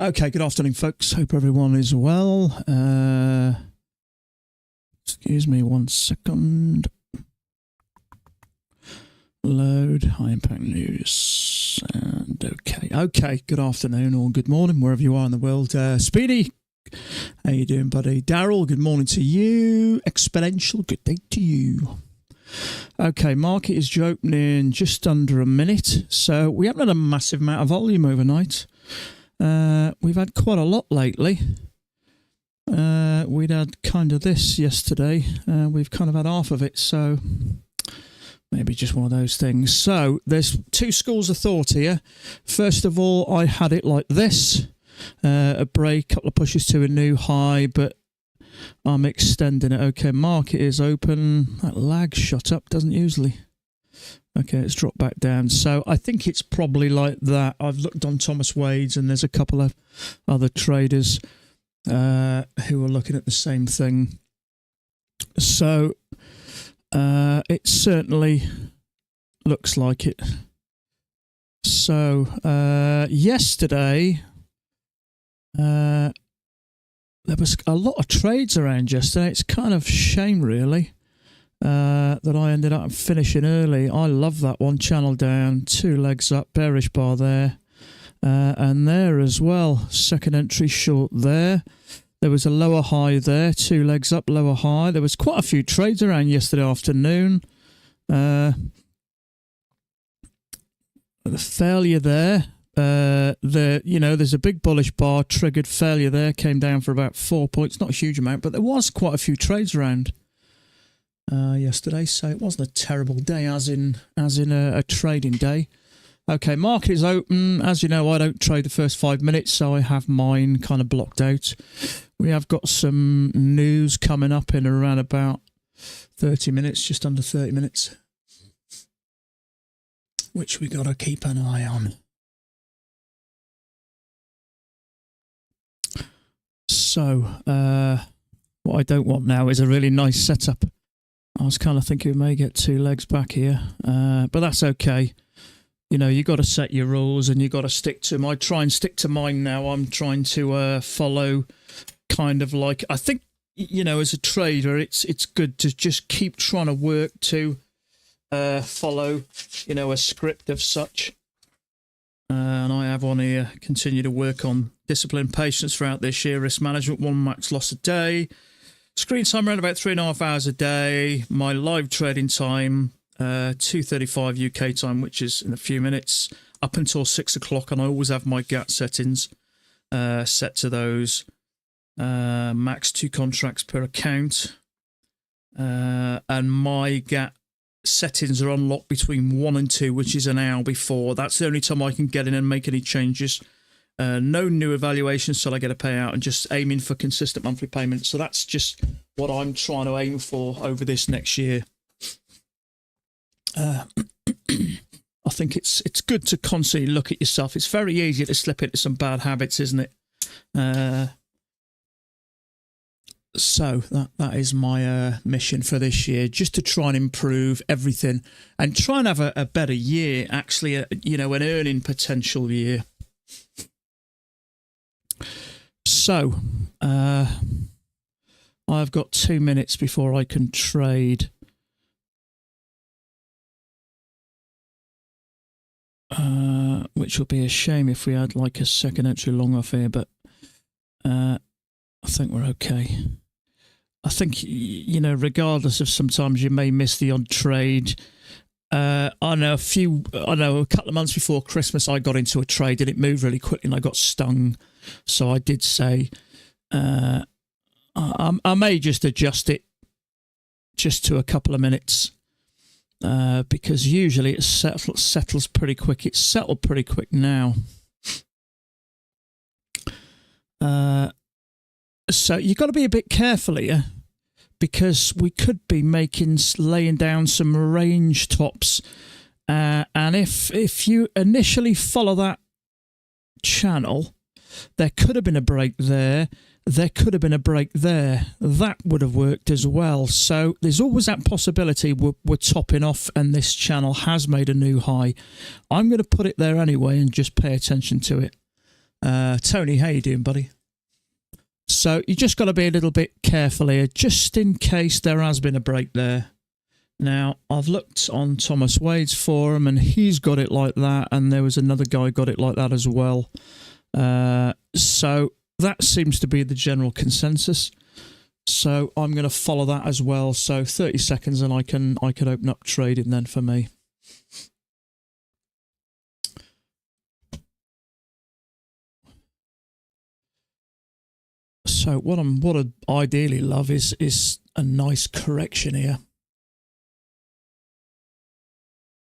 Okay, good afternoon, folks. Hope everyone is well. Excuse me 1 second. Load high impact news. And okay. Good afternoon or good morning, wherever you are in the world. Speedy, how you doing, buddy? Daryl, good morning to you. Exponential, good day to you. Okay, market is opening just under a minute, so we haven't had a massive amount of volume overnight. We've had quite a lot lately. We'd had kind of this yesterday. We've kind of had half of it, so maybe just one of those things. So there's two schools of thought here. First of all, I had it like this. A break, couple of pushes to a new high, but I'm extending it. Okay, market is open. That lag shot up, doesn't usually. Okay, it's dropped back down. So I think it's probably like that. I've looked on Thomas Wade's and there's a couple of other traders who are looking at the same thing. So it certainly looks like it. So yesterday, there was a lot of trades around yesterday. It's kind of a shame, really, that I ended up finishing early. I love that one. Channel down, two legs up, bearish bar there, and there as well. Second entry short there. There was a lower high there, two legs up, lower high. There was quite a few trades around yesterday afternoon. The failure there. There's a big bullish bar, triggered failure there, came down for about 4 points, not a huge amount, but there was quite a few trades around yesterday, so it wasn't a terrible day as in a trading day. Okay, market is open. As you know, I don't trade the first 5 minutes, so I have mine kind of blocked out. We have got some news coming up in around about 30 minutes, just under 30 minutes, which we got to keep an eye on. So, what I don't want now is a really nice setup. I was kind of thinking we may get two legs back here, but that's okay. You know, you got to set your rules and you got to stick to them. I try and stick to mine now. I'm trying to follow kind of like, I think, you know, as a trader, it's good to just keep trying to work to follow, you know, a script of such. And I have on here, continue to work on discipline, patience throughout this year, risk management, one max loss a day, screen time around about 3.5 hours a day, my live trading time, 2:35 UK time, which is in a few minutes, up until 6 o'clock, and I always have my GAT settings set to those, max 2 contracts per account, and my GAT settings are unlocked between 1 and 2, which is an hour before. That's the only time I can get in and make any changes. No new evaluations till I get a payout, and just aiming for consistent monthly payments. So that's just what I'm trying to aim for over this next year. I think it's good to constantly look at yourself. It's very easy to slip into some bad habits, isn't it? So that is my mission for this year, just to try and improve everything and try and have a better year, actually, an earning potential year. So I've got 2 minutes before I can trade. Which would be a shame if we had like a second entry long off here, but I think we're okay. I think, you know, regardless of sometimes you may miss the odd trade. I know a couple of months before Christmas I got into a trade and it moved really quickly and I got stung. So I did say I may just adjust it just to a couple of minutes. Because usually it settles pretty quick. It's settled pretty quick now. So you've got to be a bit careful here, because we could be laying down some range tops. And if you initially follow that channel, there could have been a break there. There could have been a break there. That would have worked as well. So there's always that possibility we're topping off and this channel has made a new high. I'm going to put it there anyway and just pay attention to it. Tony, how you doing, buddy? So you just got to be a little bit careful here, just in case there has been a break there. Now, I've looked on Thomas Wade's forum, and he's got it like that, and there was another guy got it like that as well. So that seems to be the general consensus. So I'm going to follow that as well. So 30 seconds, and I can open up trading then for me. So what I ideally love is a nice correction here.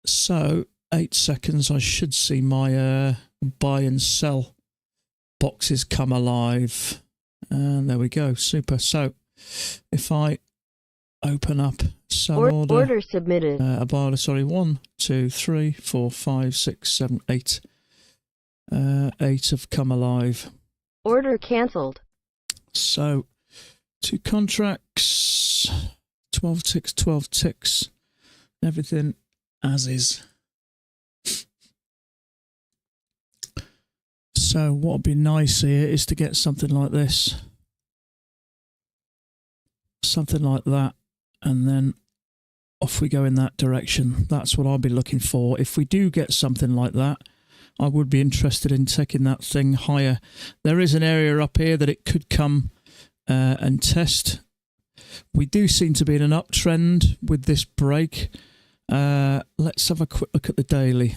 So 8 seconds, I should see my buy and sell boxes come alive, and there we go. Super. So if I open up sell order submitted, a buy order, sorry, 1, 2, 3, 4, 5, 6, 7, 8. 8 have come alive. Order cancelled. So 2 contracts, 12 ticks, everything as is. So what would be nice here is to get something like this, something like that, and then off we go in that direction. That's what I'll be looking for. If we do get something like that, I would be interested in taking that thing higher. There is an area up here that it could come and test. We do seem to be in an uptrend with this break. Let's have a quick look at the daily.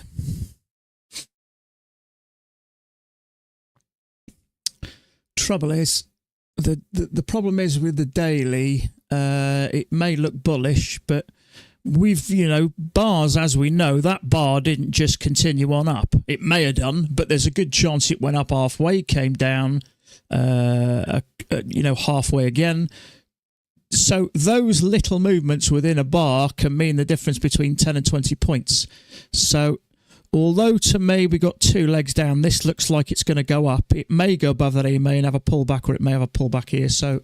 Trouble is, the problem is with the daily, it may look bullish, but we've, bars, as we know, that bar didn't just continue on up. It may have done, but there's a good chance it went up halfway, came down, halfway again. So those little movements within a bar can mean the difference between 10 and 20 points. So although to me we got 2 legs down, this looks like it's going to go up. It may go above that, it may have a pullback, or it may have a pullback here. So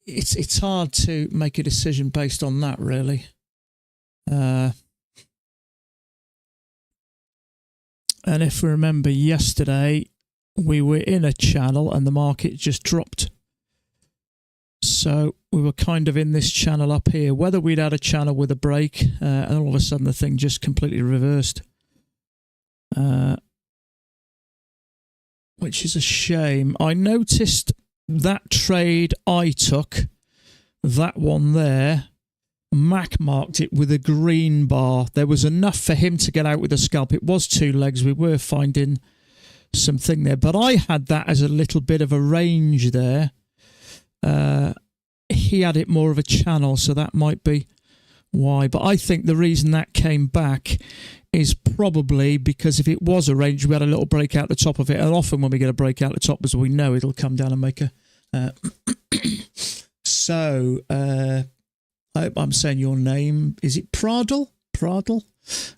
it's hard to make a decision based on that, really. And if we remember yesterday, we were in a channel and the market just dropped. So we were kind of in this channel up here. Whether we'd had a channel with a break, and all of a sudden the thing just completely reversed. Which is a shame. I noticed that trade I took, that one there, Mac marked it with a green bar. There was enough for him to get out with a scalp. It was 2 legs. We were finding something there. But I had that as a little bit of a range there. He had it more of a channel, so that might be why. But I think the reason that came back is probably because if it was a range, we had a little break out the top of it. And often when we get a break out the top, as we know, it'll come down and make a... So, I hope I'm saying your name. Is it Pradal? Pradal?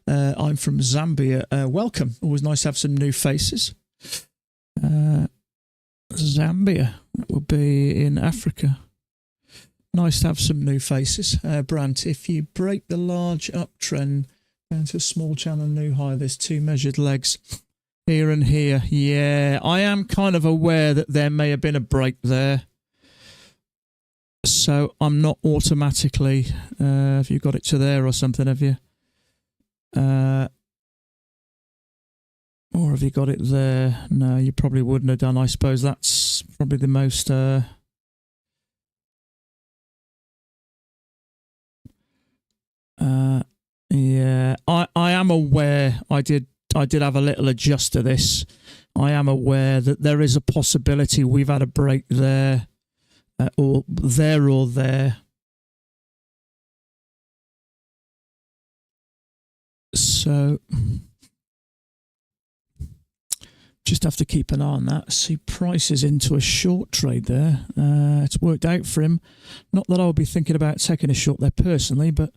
I'm from Zambia. Welcome. Always nice to have some new faces. Zambia. That would be in Africa. Nice to have some new faces. Brant, if you break the large uptrend down to a small channel new high, there's 2 measured legs here and here. Yeah, I am kind of aware that there may have been a break there. So I'm not automatically, have you got it to there or something, have you? Or have you got it there? No, you probably wouldn't have done. I suppose that's probably the most... yeah, I am aware. I did have a little adjust to this. I am aware that there is a possibility we've had a break there, or there. So just have to keep an eye on that. See, price is into a short trade there. It's worked out for him. Not that I would be thinking about taking a short there personally, but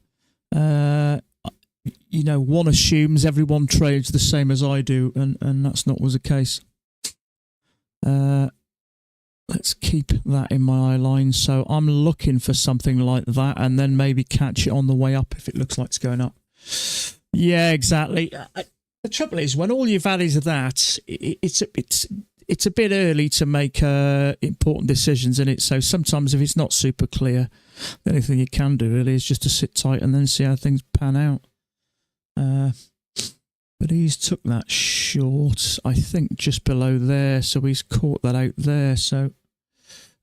one assumes everyone trades the same as I do, and that's not always the case. Let's keep that in my eye line. So I'm looking for something like that, and then maybe catch it on the way up if it looks like it's going up. Yeah, exactly. The trouble is, when all you've had is that, it's a bit early to make important decisions in it. So sometimes if it's not super clear, the only thing you can do really is just to sit tight and then see how things pan out. But he's took that short, I think, just below there. So he's caught that out there. So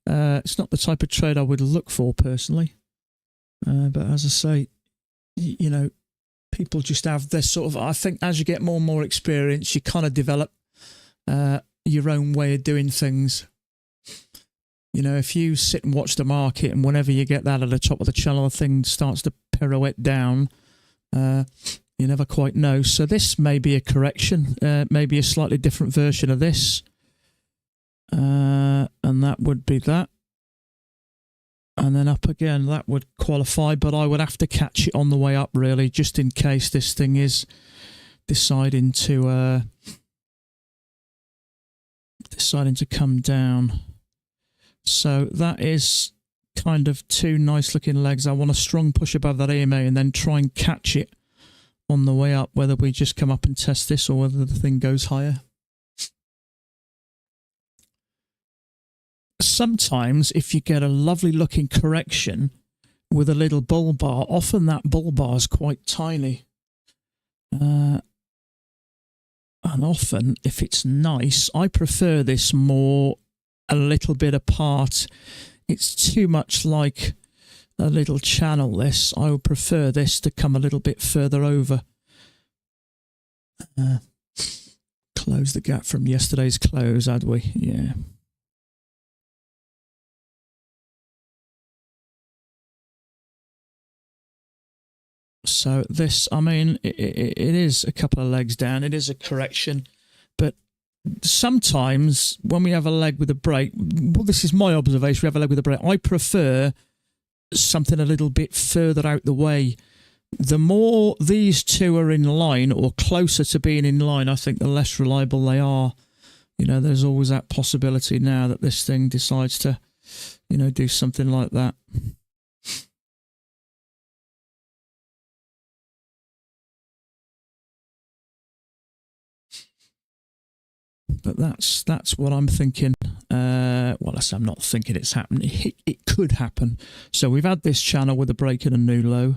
it's not the type of trade I would look for personally. But as I say, you know, people just have this sort of, I think as you get more and more experience, you kind of develop your own way of doing things. You know, if you sit and watch the market and whenever you get that at the top of the channel, the thing starts to pirouette down, you never quite know. So this may be a correction, maybe a slightly different version of this. And that would be that. And then up again, that would qualify, but I would have to catch it on the way up, really, just in case this thing is deciding to come down. So that is kind of two nice looking legs. I want a strong push above that EMA and then try and catch it on the way up, whether we just come up and test this or whether the thing goes higher. Sometimes if you get a lovely looking correction with a little bull bar, often that bull bar is quite tiny. And often, if it's nice, I prefer this more a little bit apart. It's too much like a little channel, this. I would prefer this to come a little bit further over. Close the gap from yesterday's close, had we? Yeah. So this, I mean, it is a couple of legs down. It is a correction. But sometimes when we have a leg with a break, well, this is my observation, we have a leg with a break, I prefer something a little bit further out the way. The more these two are in line or closer to being in line, I think the less reliable they are. You know, there's always that possibility now that this thing decides to, you know, do something like that. But that's what I'm thinking. Well, I'm not thinking it's happening. It could happen. So we've had this channel with a break and a new low.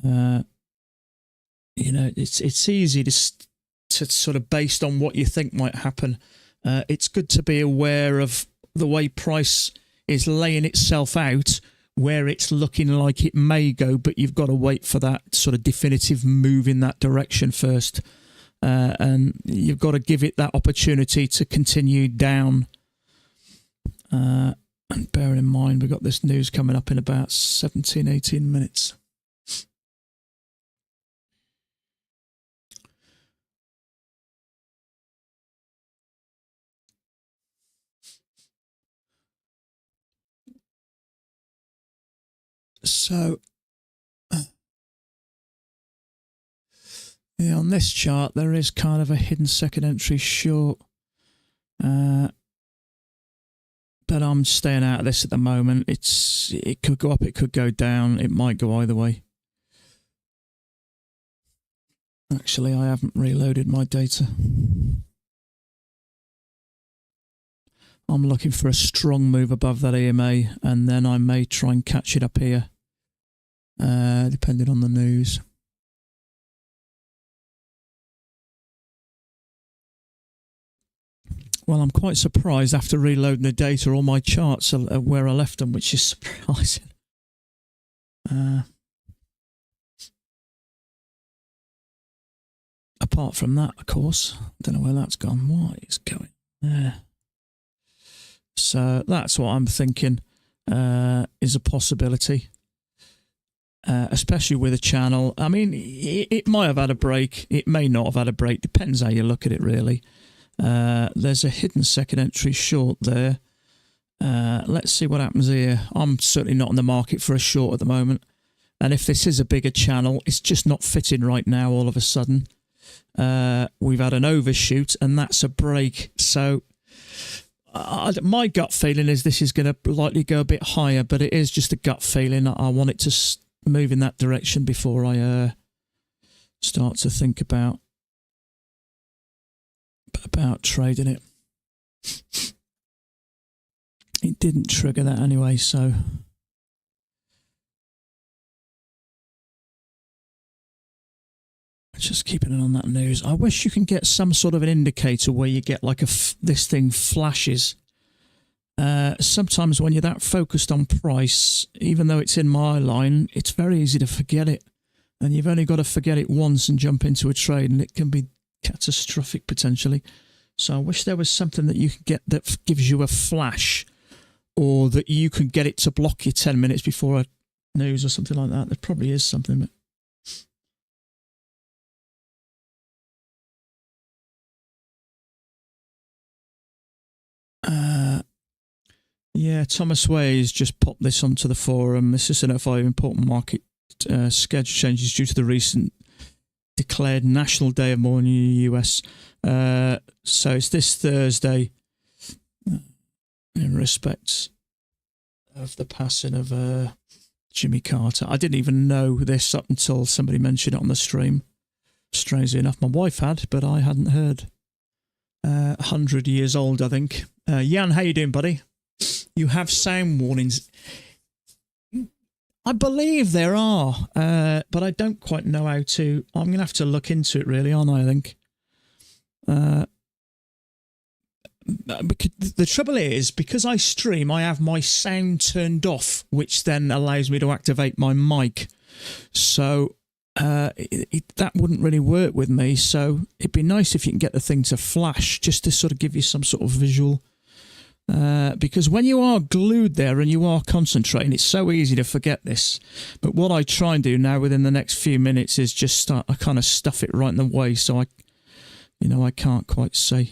You know, it's easy to sort of based on what you think might happen. It's good to be aware of the way price is laying itself out, where it's looking like it may go, but you've got to wait for that sort of definitive move in that direction first. And you've got to give it that opportunity to continue down. And bear in mind, we've got this news coming up in about 17, 18 minutes. So, yeah, on this chart, there is kind of a hidden second entry short. But I'm staying out of this at the moment. It could go up, it could go down. It might go either way. Actually, I haven't reloaded my data. I'm looking for a strong move above that EMA, and then I may try and catch it up here, depending on the news. Well, I'm quite surprised after reloading the data, all my charts are where I left them, which is surprising. Apart from that, of course, I don't know where that's gone. What is going there? So that's what I'm thinking is a possibility, especially with a channel. I mean, it might have had a break. It may not have had a break. Depends how you look at it, really. There's a hidden second entry short there. Let's see what happens here. I'm certainly not in the market for a short at the moment. And if this is a bigger channel, it's just not fitting right now all of a sudden. We've had an overshoot and that's a break. So my gut feeling is this is going to likely go a bit higher, but it is just a gut feeling. I want it to move in that direction before I start to think about about trading it. It didn't trigger that anyway, so... Just keeping an eye on that news. I wish you can get some sort of an indicator where you get like this thing flashes. Sometimes when you're that focused on price, even though it's in my line, it's very easy to forget it. And you've only got to forget it once and jump into a trade, and it can be catastrophic potentially. So I wish there was something that you could get that gives you a flash, or that you could get it to block you 10 minutes before a news or something like that. There probably is something, but... Yeah, Thomas Ways just popped this onto the forum. This is to notify important market schedule changes due to the recent declared National Day of Mourning in the US. So it's this Thursday in respect of the passing of Jimmy Carter. I didn't even know this up until somebody mentioned it on the stream. Strangely enough, my wife had, but I hadn't heard. 100 years old, I think. Jan, how you doing, buddy? You have sound warnings. I believe there are, but I don't quite know how to. I'm going to have to look into it, really, aren't I think? The trouble is, because I stream, I have my sound turned off, which then allows me to activate my mic. So that wouldn't really work with me. So it'd be nice if you can get the thing to flash, just to sort of give you some sort of visual. Because when you are glued there and you are concentrating, it's so easy to forget this. But what I try and do now within the next few minutes is just start, I kind of stuff it right in the way, so I can't quite see.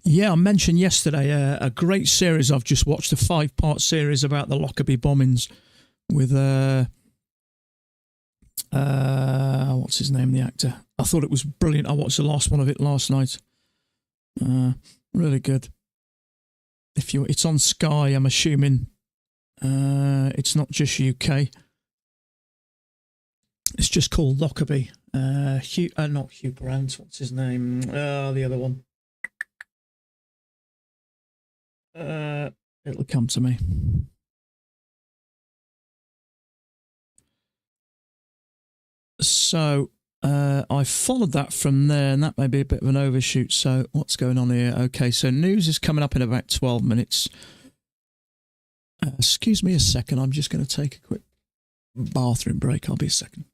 Yeah, I mentioned yesterday a great series I've just watched, a 5-part series about the Lockerbie bombings with, what's his name, the actor? I thought it was brilliant. I watched the last one of it last night. Really good. It's on Sky, I'm assuming. It's not just UK. It's just called Lockerbie. Not Hugh Grant, what's his name? The other one. It'll come to me. So I followed that from there, and that may be a bit of an overshoot. So what's going on here? Okay, so news is coming up in about 12 minutes. Excuse me a second. I'm just going to take a quick bathroom break. I'll be a second.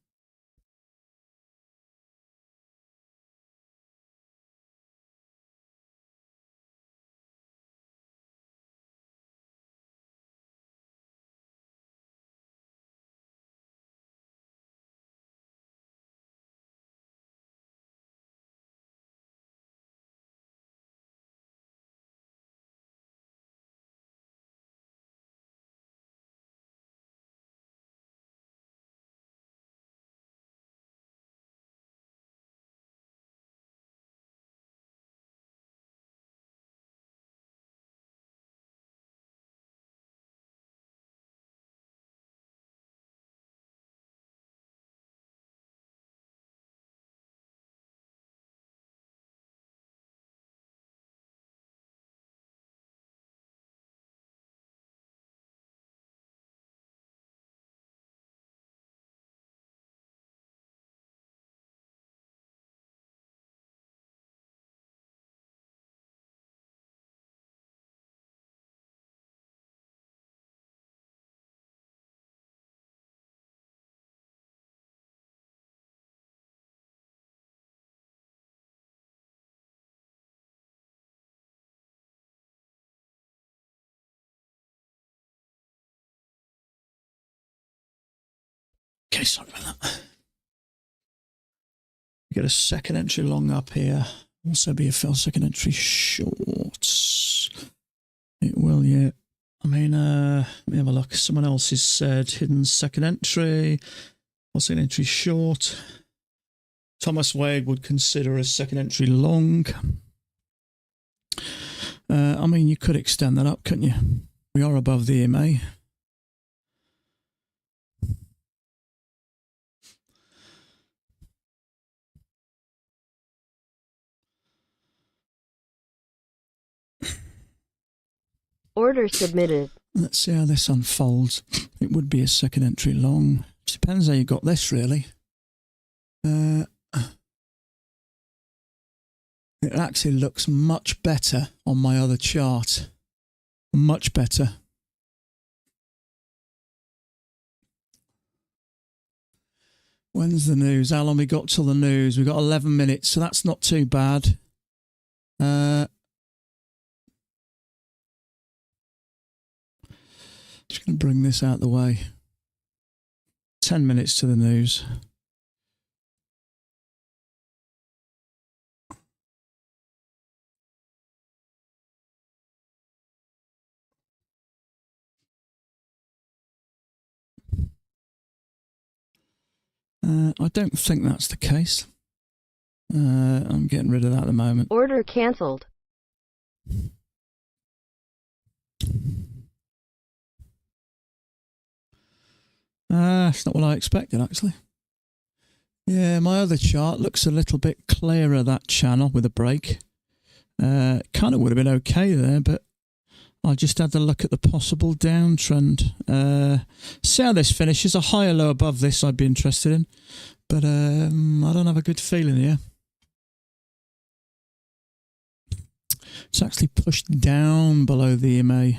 Okay, sorry about that. Get a second entry long up here. Also be a second entry short. It will, yeah. I mean, let me have a look. Someone else has said hidden second entry. Or second entry short. Thomas Wade would consider a second entry long. I mean, you could extend that up, couldn't you? We are above the EMA. Order submitted. Let's see how this unfolds. It would be a second entry long. Depends how you got this, really. It actually looks much better on my other chart. Much better. When's the news? How long we got till the news? We've got 11 minutes, so that's not too bad. Just going to bring this out of the way. 10 minutes to the news. I don't think that's the case. I'm getting rid of that at the moment. Order cancelled. It's not what I expected, actually. Yeah, my other chart looks a little bit clearer, that channel, with a break. Kind of would have been okay there, but I just had to look at the possible downtrend. See how this finishes. A higher low above this I'd be interested in, but I don't have a good feeling here. It's actually pushed down below the EMA.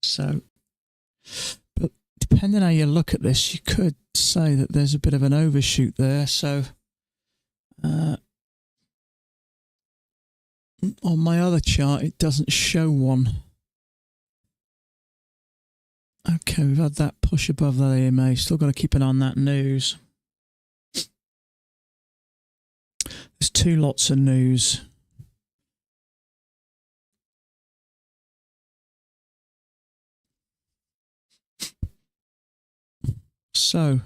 So, but depending how you look at this, you could say that there's a bit of an overshoot there. So, on my other chart, it doesn't show one. Okay, we've had that push above that EMA. Still got to keep an eye on that news. There's two lots of news. So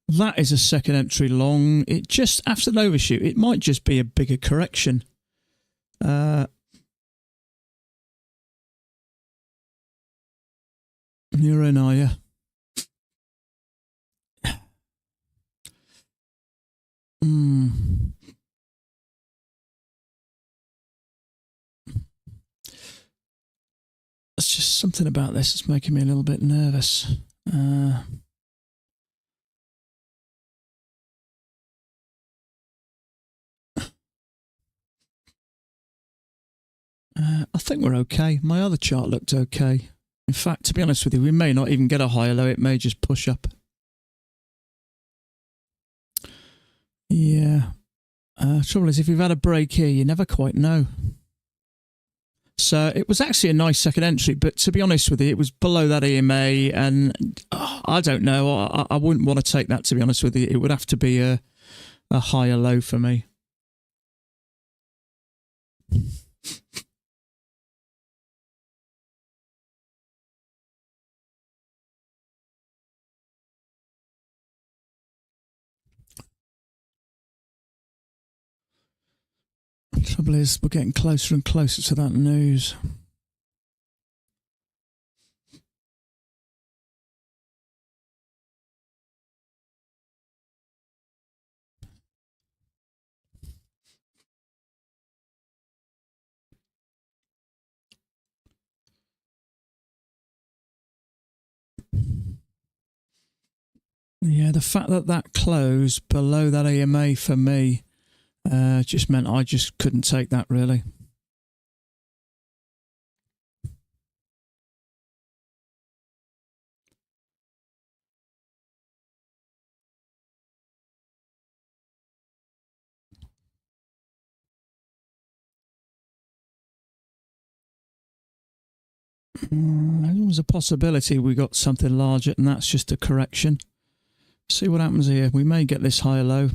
that is a second entry long. It just, after an overshoot, it might just be a bigger correction. You're in, are you? There's just something about this that's making me a little bit nervous. I think we're okay. My other chart looked okay. In fact, to be honest with you, we may not even get a higher low. It may just push up. Yeah. Trouble is, if you've had a break here, you never quite know. So it was actually a nice second entry, but to be honest with you, it was below that EMA, and I don't know. I wouldn't want to take that, to be honest with you. It would have to be a higher low for me. The trouble is, we're getting closer and closer to that news. Yeah, the fact that that closed below that EMA for me just meant I just couldn't take that, really. There was a possibility we got something larger, and that's just a correction. See what happens here. We may get this higher low.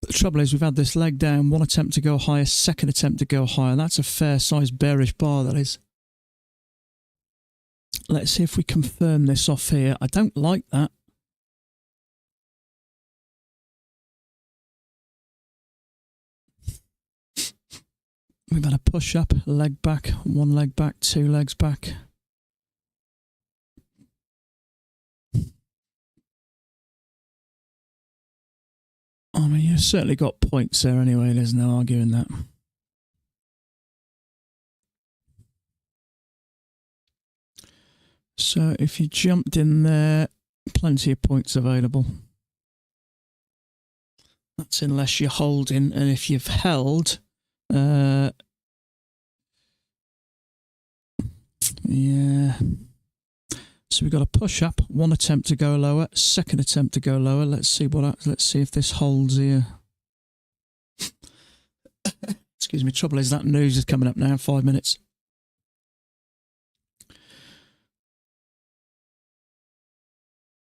But the trouble is, we've had this leg down, one attempt to go higher, second attempt to go higher. That's a fair-sized bearish bar, that is. Let's see if we confirm this off here. I don't like that. We've had a push up, leg back, one leg back, two legs back. I mean, you've certainly got points there anyway. There's no arguing that. So if you jumped in there, plenty of points available. That's unless you're holding, and if you've held, yeah. So we've got a push up, one attempt to go lower, second attempt to go lower. Let's see if this holds here. Excuse me. Trouble is that news is coming up now in 5 minutes.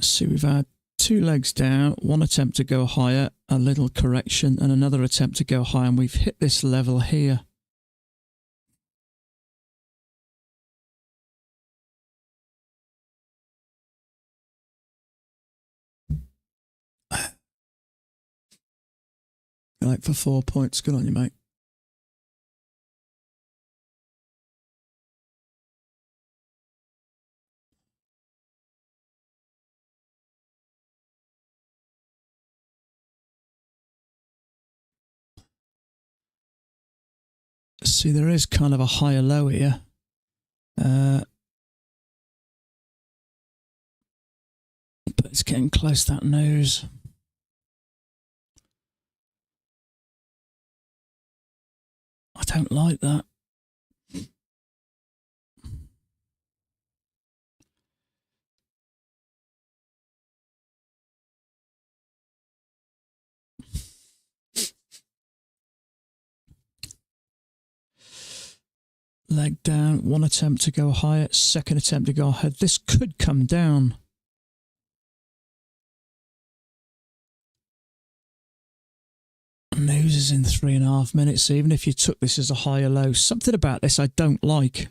See, we've had two legs down, one attempt to go higher, a little correction, and another attempt to go higher, and we've hit this level here. Like for 4 points. Good on you, mate. See, there is kind of a higher low here. But it's getting close, that nose. I don't like that. Leg down, one attempt to go higher, second attempt to go ahead. This could come down. Nose is in 3.5 minutes. Even if you took this as a higher low, something about this I don't like.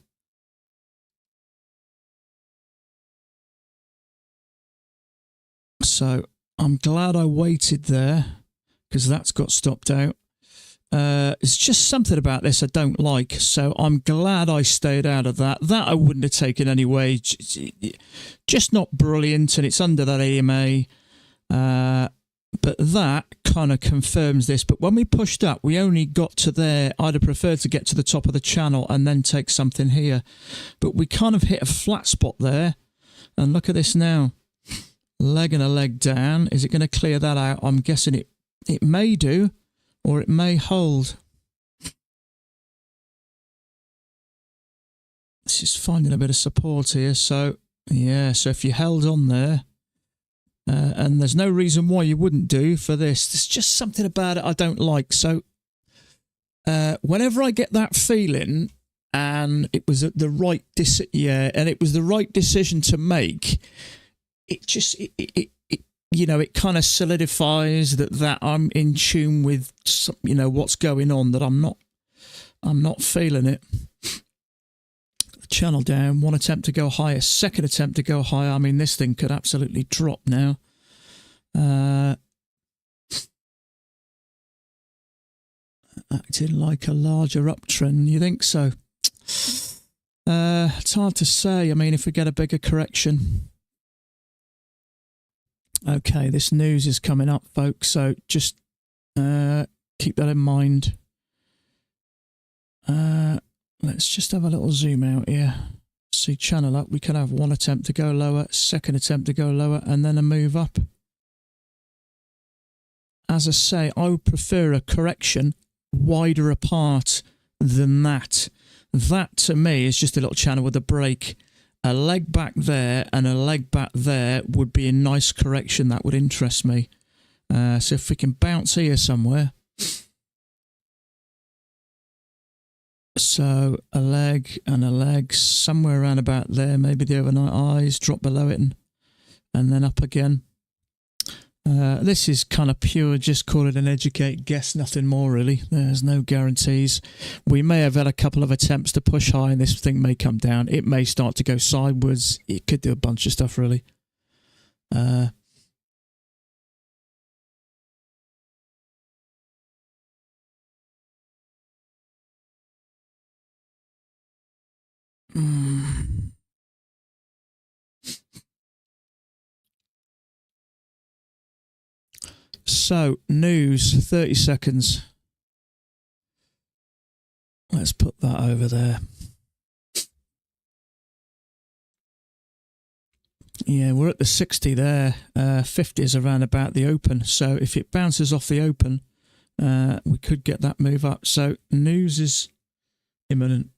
So I'm glad I waited there because that's got stopped out. It's just something about this I don't like, so I'm glad I stayed out of that. That I wouldn't have taken anyway. Just not brilliant, and it's under that EMA. But that kind of confirms this. But when we pushed up, we only got to there. I'd have preferred to get to the top of the channel and then take something here. But we kind of hit a flat spot there. And look at this now. Leg and a leg down. Is it going to clear that out? I'm guessing it may do. Or it may hold. This is finding a bit of support here. So, yeah, so if you held on there, and there's no reason why you wouldn't do for this. There's just something about it I don't like. So, whenever I get that feeling, and it was the right it was the right decision to make, it just you know, it kind of solidifies that I'm in tune with, you know, what's going on, that I'm not feeling it. Channel down, one attempt to go higher, second attempt to go higher. I mean, this thing could absolutely drop now. Acted like a larger uptrend, you think so? It's hard to say. I mean, if we get a bigger correction. Okay, this news is coming up, folks, so just keep that in mind. Let's just have a little zoom out here. See, channel up, we could have one attempt to go lower, second attempt to go lower, and then a move up. As I say, I would prefer a correction wider apart than that. That, to me, is just a little channel with a break. A leg back there and a leg back there would be a nice correction. That would interest me. So if we can bounce here somewhere. So a leg and a leg somewhere around about there. Maybe the overnight highs, drop below it and then up again. This is kind of pure, just call it an educate guess, nothing more really. There's no guarantees. We may have had a couple of attempts to push high and this thing may come down. It may start to go sideways. It could do a bunch of stuff really. So, news, 30 seconds. Let's put that over there. Yeah, we're at the 60 there. 50 is around about the open. So if it bounces off the open, we could get that move up. So news is imminent.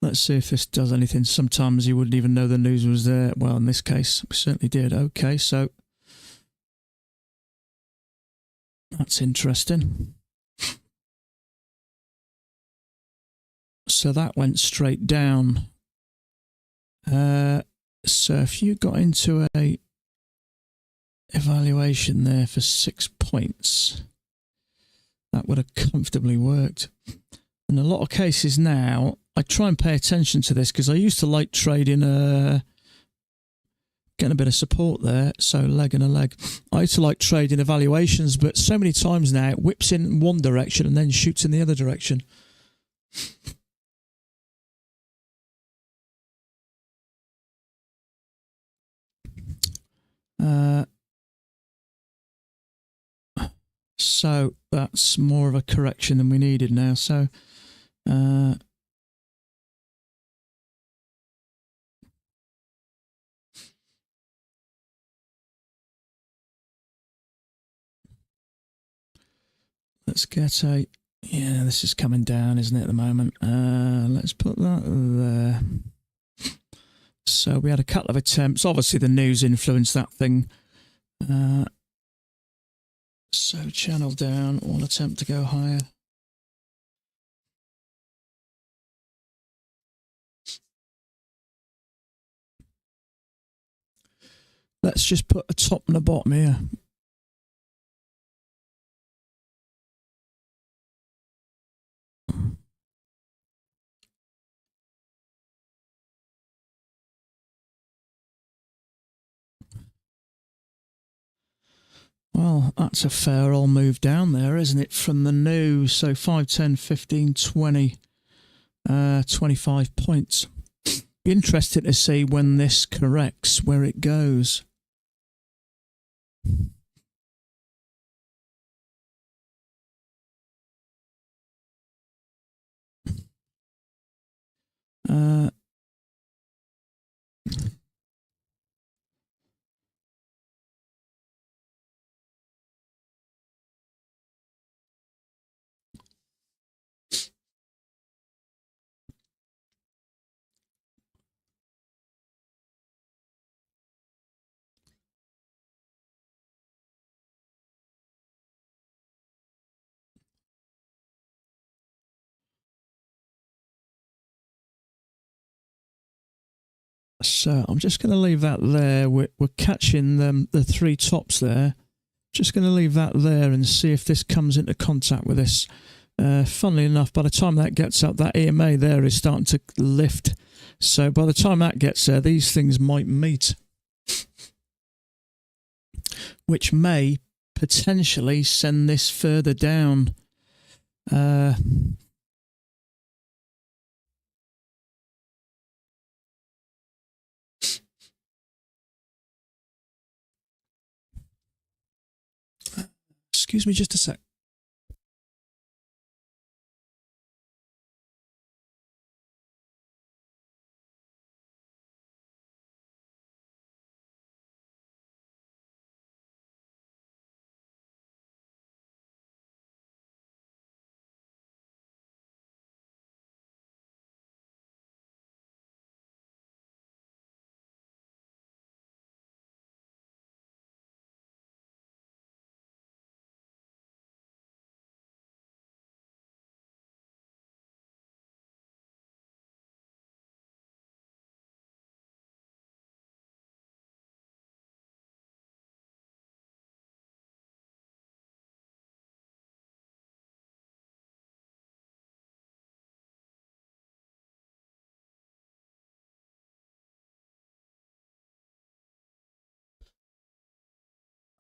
Let's see if this does anything. Sometimes you wouldn't even know the news was there. Well, in this case, we certainly did. Okay, so that's interesting. So that went straight down. So if you got into a evaluation there for 6 points, that would have comfortably worked. In a lot of cases now, I try and pay attention to this because I used to like trading, getting a bit of support there, so leg and a leg. I used to like trading evaluations, but so many times now it whips in one direction and then shoots in the other direction. So that's more of a correction than we needed now. So let's get a, yeah, this is coming down, isn't it, at the moment? Let's put that there. So we had a couple of attempts. Obviously the news influenced that thing. So channel down, one attempt to go higher. Let's just put a top and a bottom here. Well, that's a fair old move down there, isn't it, from the news? So 5, 10, 15, 20, 25 points. Be interested to see when this corrects, where it goes. So I'm just going to leave that there. We're catching the three tops there. Just going to leave that there and see if this comes into contact with this. Funnily enough, by the time that gets up, that EMA there is starting to lift. So by the time that gets there, these things might meet, which may potentially send this further down. Excuse me just a sec.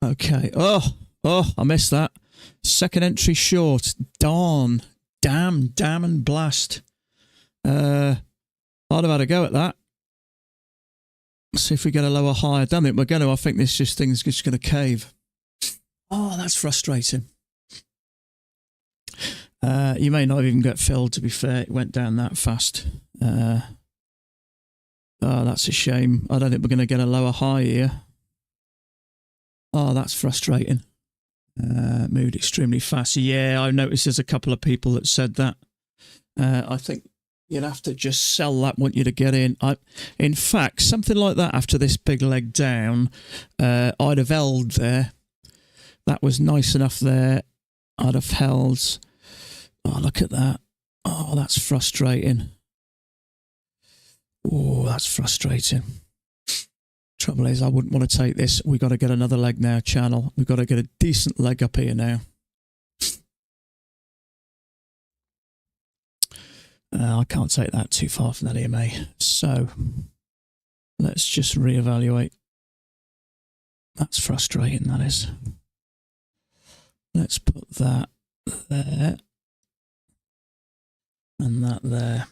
Okay. Oh, I missed that. Second entry short. Darn. Damn and blast. I'd have had a go at that. See if we get a lower high. I don't think we're going to. I think this thing's just going to cave. Oh, that's frustrating. You may not even get filled, to be fair. It went down that fast. Oh, that's a shame. I don't think we're going to get a lower high here. Oh, that's frustrating. Moved extremely fast. Yeah, I noticed there's a couple of people that said that. I think you'd have to just sell that, want you to get in. In fact, something like that after this big leg down, I'd have held there. That was nice enough there. I'd have held. Oh, look at that. Oh, that's frustrating. Oh, that's frustrating. Trouble is, I wouldn't want to take this. We've got to get another leg now, channel. We've got to get a decent leg up here now. I can't take that too far from that EMA. So, let's just reevaluate. That's frustrating, that is. Let's put that there. And that there.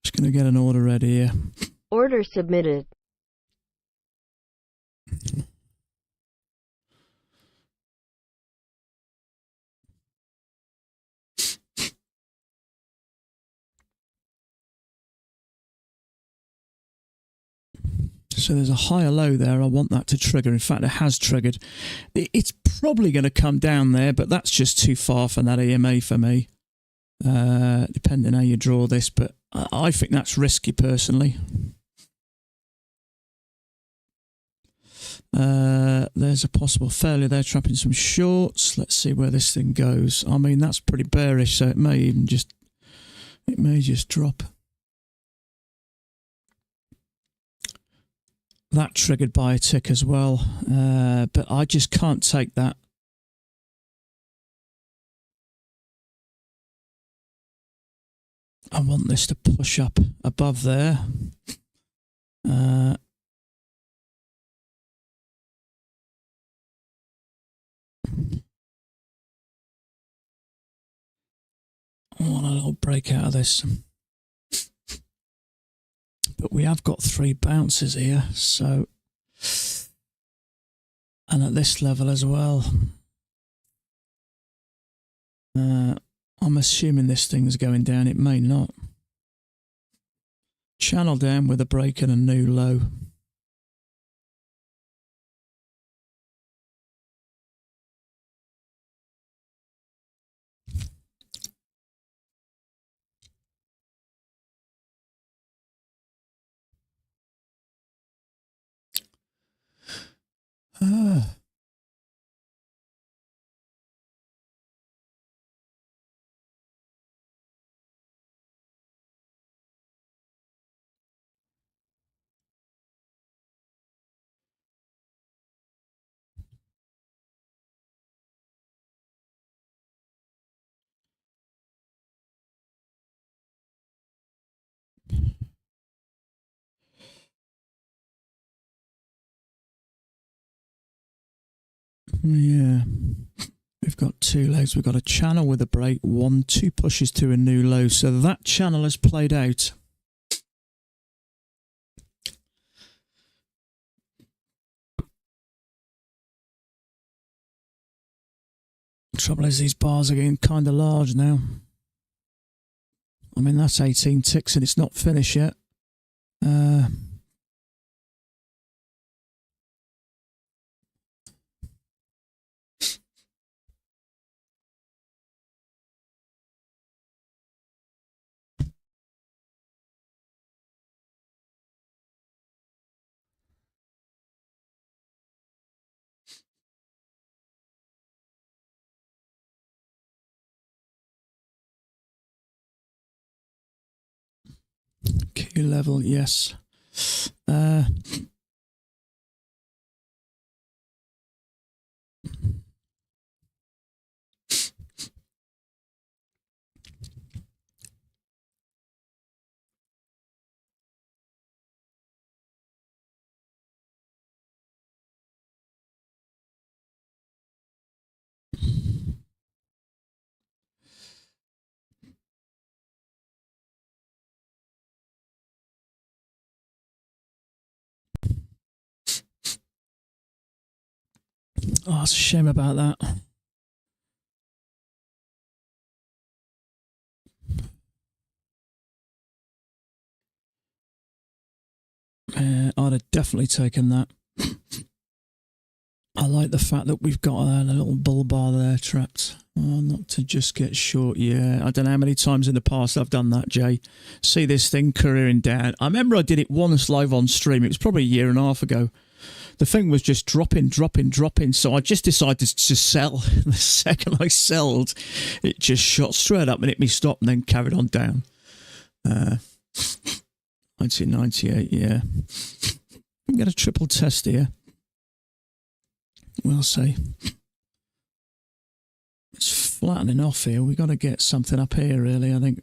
Just going to get an order ready here. Order submitted. So there's a higher low there. I want that to trigger. In fact, it has triggered. It's probably going to come down there, but that's just too far from that EMA for me. Depending how you draw this, but I think that's risky personally. There's a possible failure there, trapping some shorts. Let's see where this thing goes. I mean, that's pretty bearish, so it may just drop. That triggered by a tick as well, but I just can't take that. I want this to push up above there. I want a little break out of this. But we have got 3 bounces here, so... And at this level as well. I'm assuming this thing's going down. It may not. Channel down with a break and a new low. Yeah. We've got 2 legs. We've got a channel with a break. 1, 2 pushes to a new low. So that channel has played out. The trouble is these bars are getting kind of large now. I mean, that's 18 ticks and it's not finished yet. Q level, yes. Oh, it's a shame about that. I'd have definitely taken that. I like the fact that we've got a little bull bar there trapped. Not to just get short. Yeah, I don't know how many times in the past I've done that, Jay. See this thing careering down. I remember I did it once live on stream. It was probably a year and a half ago. The thing was just dropping. So I just decided to sell. The second I sold, it just shot straight up and hit me stop and then carried on down. 1998, yeah. We can get a triple test here. We'll see. It's flattening off here. We've got to get something up here, really, I think.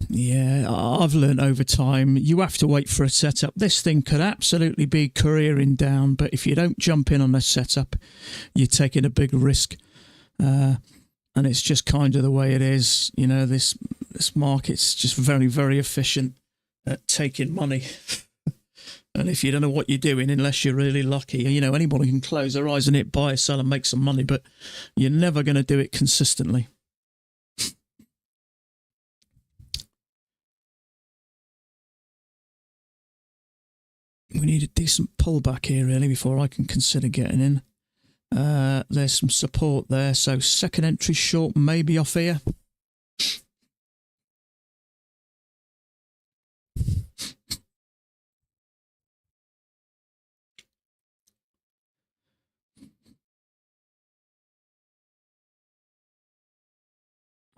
Yeah, I've learned over time, you have to wait for a setup. This thing could absolutely be careering down, but if you don't jump in on a setup, you're taking a big risk. And it's just kind of the way it is. You know, this market's just very, very efficient at taking money. And if you don't know what you're doing, unless you're really lucky, you know, anybody can close their eyes and hit buy, sell and make some money, but you're never going to do it consistently. We need a decent pullback here, really, before I can consider getting in. There's some support there, so second entry short, maybe off here.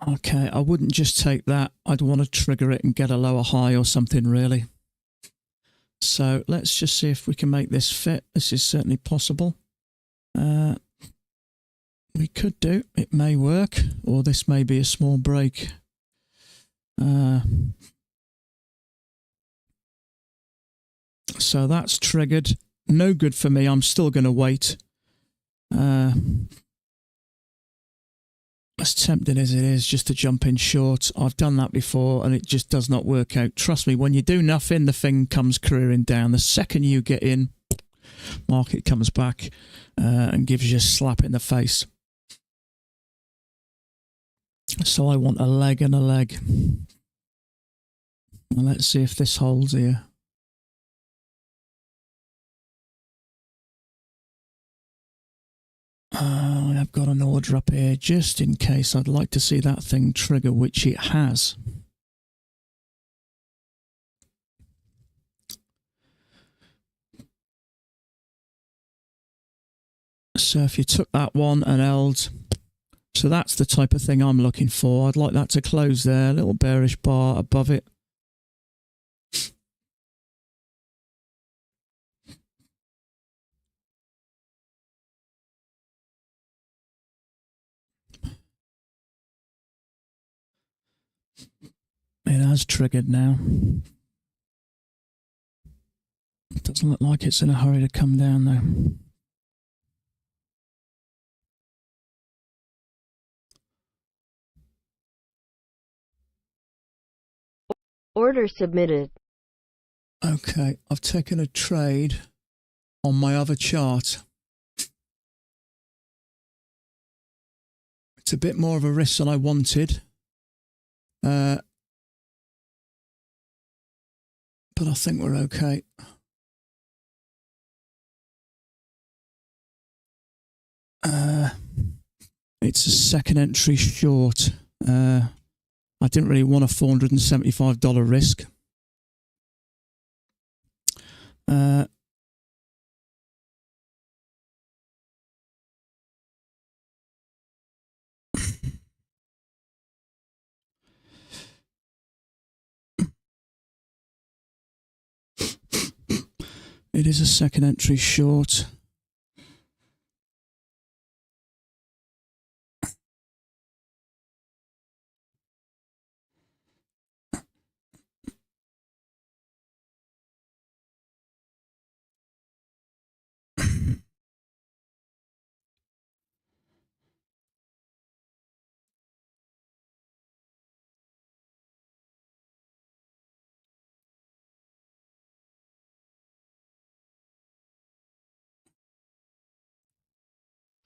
Okay, I wouldn't just take that. I'd want to trigger it and get a lower high or something, really. So let's just see if we can make this fit. This is certainly possible. We could do. It may work, or this may be a small break. So that's triggered. No good for me. I'm still going to wait. As tempting as it is just to jump in short, I've done that before and it just does not work out. Trust me, when you do nothing, the thing comes careering down. The second you get in, market comes back and gives you a slap in the face. So I want a leg and a leg. Well, let's see if this holds here. I've got an order up here just in case. I'd like to see that thing trigger, which it has. So if you took that one and held, so that's the type of thing I'm looking for. I'd like that to close there, a little bearish bar above it. It has triggered now. It doesn't look like it's in a hurry to come down though. Order submitted. Okay, I've taken a trade on my other chart. It's a bit more of a risk than I wanted. But I think we're okay. It's a second entry short. I didn't really want a $475 risk. It is a second entry short.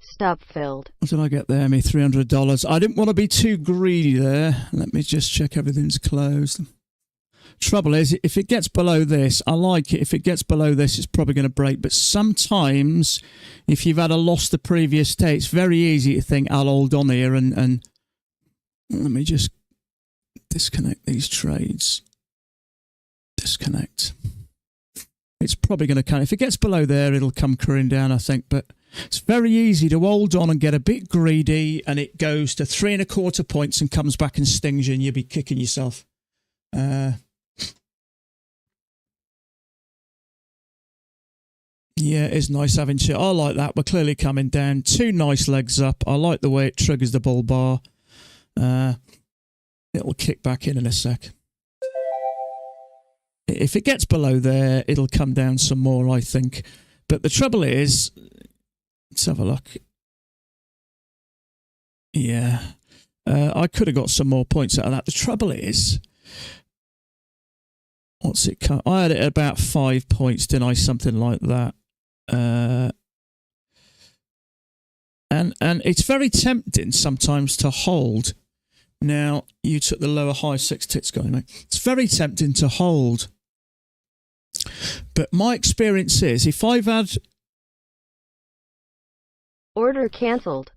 Stop filled. What did I get there? Me $300. I didn't want to be too greedy there. Let me just check everything's closed. Trouble is, if it gets below this, I like it. If it gets below this, it's probably going to break. But sometimes, if you've had a loss the previous day, it's very easy to think, I'll hold on here and let me just disconnect these trades. Disconnect. It's probably going to come. If it gets below there, it'll come currying down, I think. But it's very easy to hold on and get a bit greedy, and it goes to 3.25 points and comes back and stings you, and you'll be kicking yourself. Yeah, it is nice having shit. I like that. We're clearly coming down. 2 nice legs up. I like the way it triggers the bull bar. It'll kick back in a sec. If it gets below there, it'll come down some more, I think. But the trouble is, let's have a look. Yeah. I could have got some more points out of that. The trouble is, what's it? I had it at about 5 points, didn't I? Something like that. And it's very tempting sometimes to hold. Now, you took the lower high 6 tits going, mate. It's very tempting to hold. But my experience is, if I've had... Order cancelled.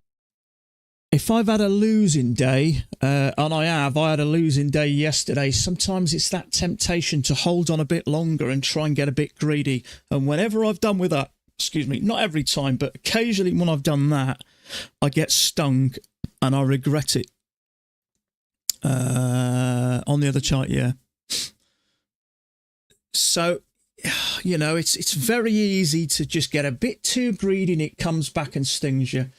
If I've had a losing day, and I had a losing day yesterday, sometimes it's that temptation to hold on a bit longer and try and get a bit greedy. And whenever I've done with that, excuse me, not every time, but occasionally when I've done that, I get stung and I regret it. On the other chart, yeah. So, you know, it's very easy to just get a bit too greedy and it comes back and stings you.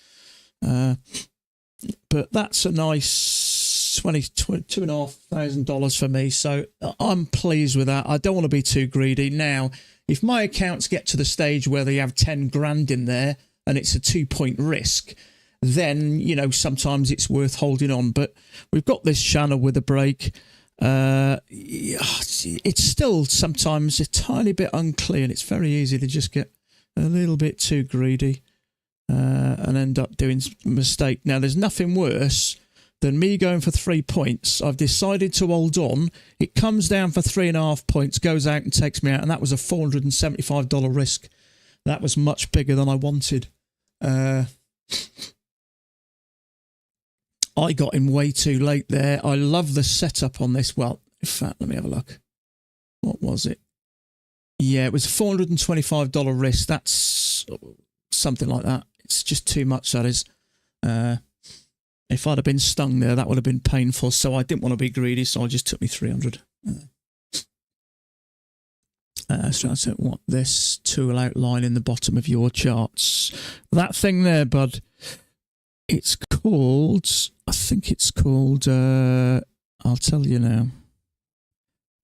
But that's a nice $22,500 for me, so I'm pleased with that. I don't want to be too greedy. Now, if my accounts get to the stage where they have 10 grand in there and it's a 2-point risk, then, you know, sometimes it's worth holding on. But we've got this channel with a break. It's still sometimes a tiny bit unclear, and it's very easy to just get a little bit too greedy and end up doing a mistake. Now, there's nothing worse than me going for 3 points. I've decided to hold on. It comes down for 3.5 points, goes out and takes me out, and that was a $475 risk. That was much bigger than I wanted. I got in way too late there. I love the setup on this. Well, in fact, let me have a look. What was it? Yeah, it was a $425 risk. That's something like that. It's just too much, that is. If I'd have been stung there, that would have been painful. So I didn't want to be greedy, so I just took me 300. So I said, what? This tool outline in the bottom of your charts. That thing there, bud. It's called, I think it's called, I'll tell you now.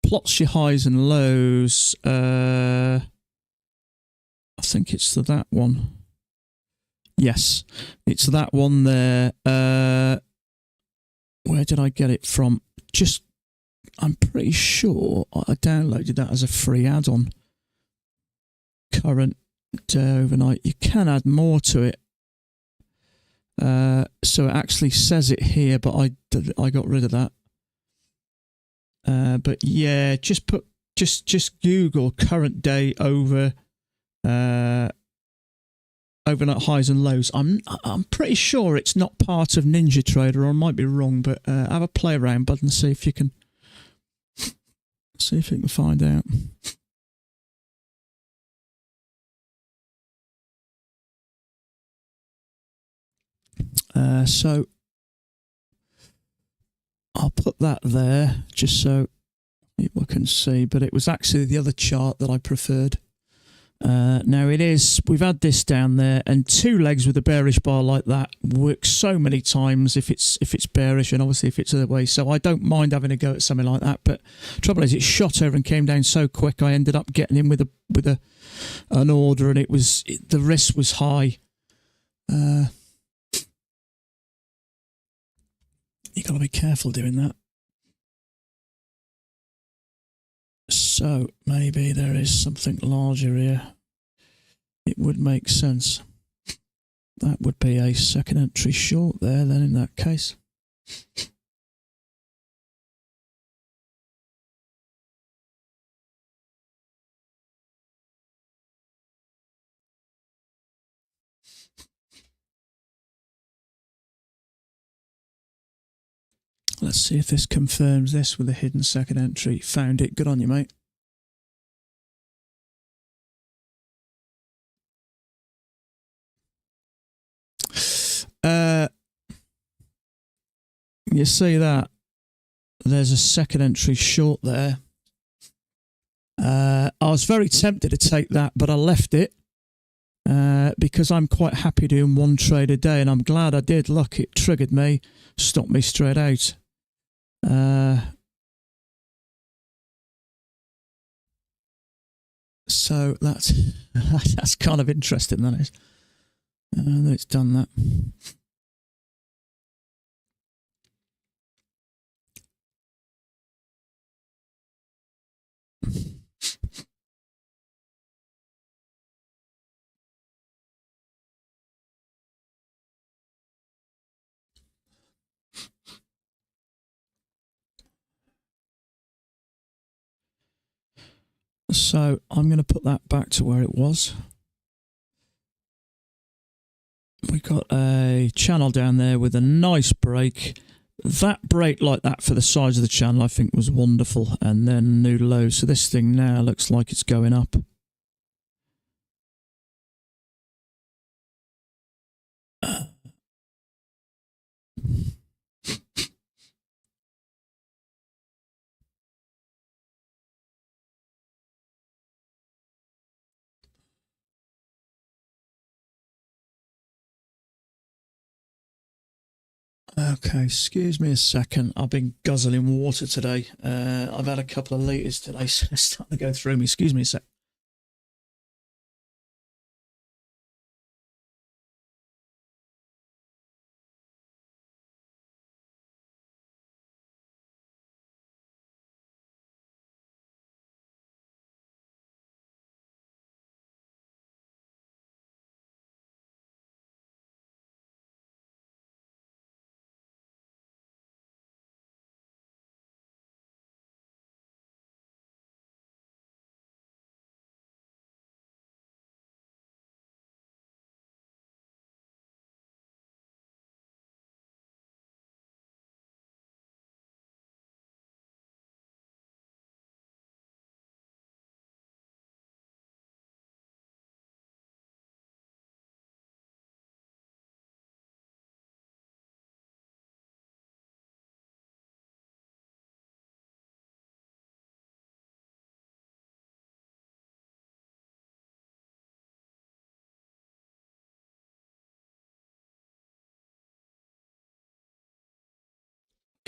Plots your highs and lows. I think it's that one. Yes, it's that one there. Where did I get it from? I'm pretty sure I downloaded that as a free add-on. Current overnight. You can add more to it. So it actually says it here, but I got rid of that. But yeah, just Google current day over overnight highs and lows. I'm pretty sure it's not part of NinjaTrader, or I might be wrong, but have a play around, bud, and see if you can find out. So I'll put that there just so people can see, but it was actually the other chart that I preferred. Now we've had this down there, and 2 legs with a bearish bar like that works so many times if it's bearish, and obviously if it's the other way. So I don't mind having a go at something like that, but trouble is it shot over and came down so quick. I ended up getting in with an order, and the risk was high. You got to be careful doing that. So maybe there is something larger here. It would make sense. That would be a second entry short there then in that case. Let's see if this confirms this with a hidden second entry. Found it. Good on you, mate. You see that? There's a second entry short there. I was very tempted to take that, but I left it because I'm quite happy doing one trade a day, and I'm glad I did. Look, it triggered me, stopped me straight out. So that's kind of interesting, that is. That it's done that. So I'm going to put that back to where it was. We got a channel down there with a nice break. That break like that for the size of the channel I think was wonderful, and then new low. So this thing now looks like it's going up. Okay, excuse me a second. I've been guzzling water today. I've had a couple of litres today, so it's starting to go through me. Excuse me a sec.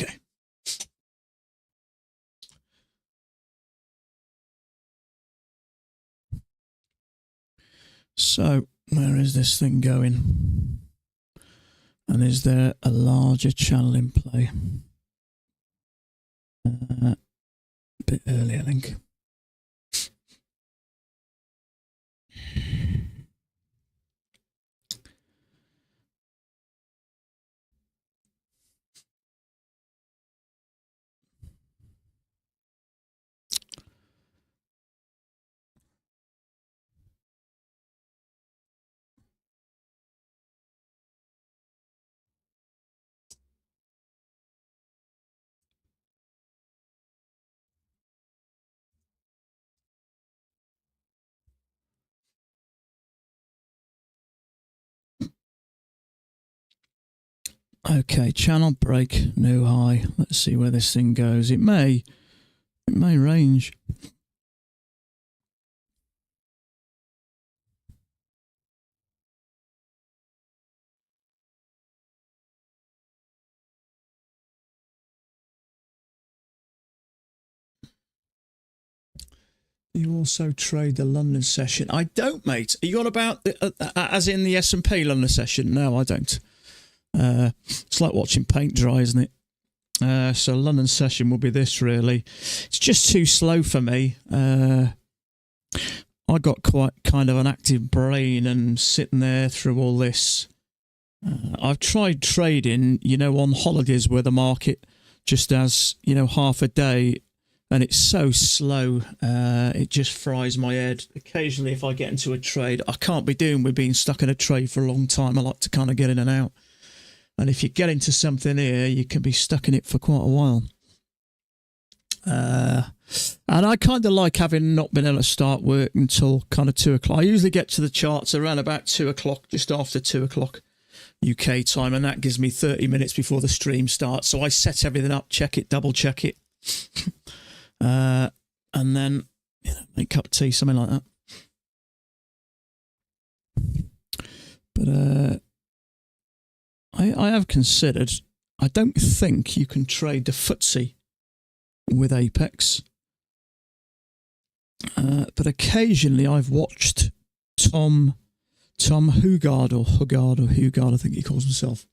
Okay. So, where is this thing going? And is there a larger channel in play? A bit early, I think. Okay, channel break, new high. Let's see where this thing goes. It may range. You also trade the London session. I don't, mate. Are you on about as in the S&P London session? No, I don't. It's like watching paint dry, isn't it? So London session will be this, really. It's just too slow for me. I got quite kind of an active brain, and sitting there through all this I've tried trading, on holidays where the market just has, half a day, and it's so slow. It just fries my head. Occasionally, if I get into a trade, I can't be doing with being stuck in a trade for a long time. I like to kind of get in and out. And if you get into something here, you can be stuck in it for quite a while. And I kind of like having not been able to start work until kind of 2 o'clock. I usually get to the charts around about 2 o'clock, just after 2 o'clock UK time, and that gives me 30 minutes before the stream starts. So I set everything up, check it, double check it, and then make a cup of tea, something like that. But I have considered, I don't think you can trade the FTSE with Apex. But occasionally I've watched Tom Hugard, I think he calls himself.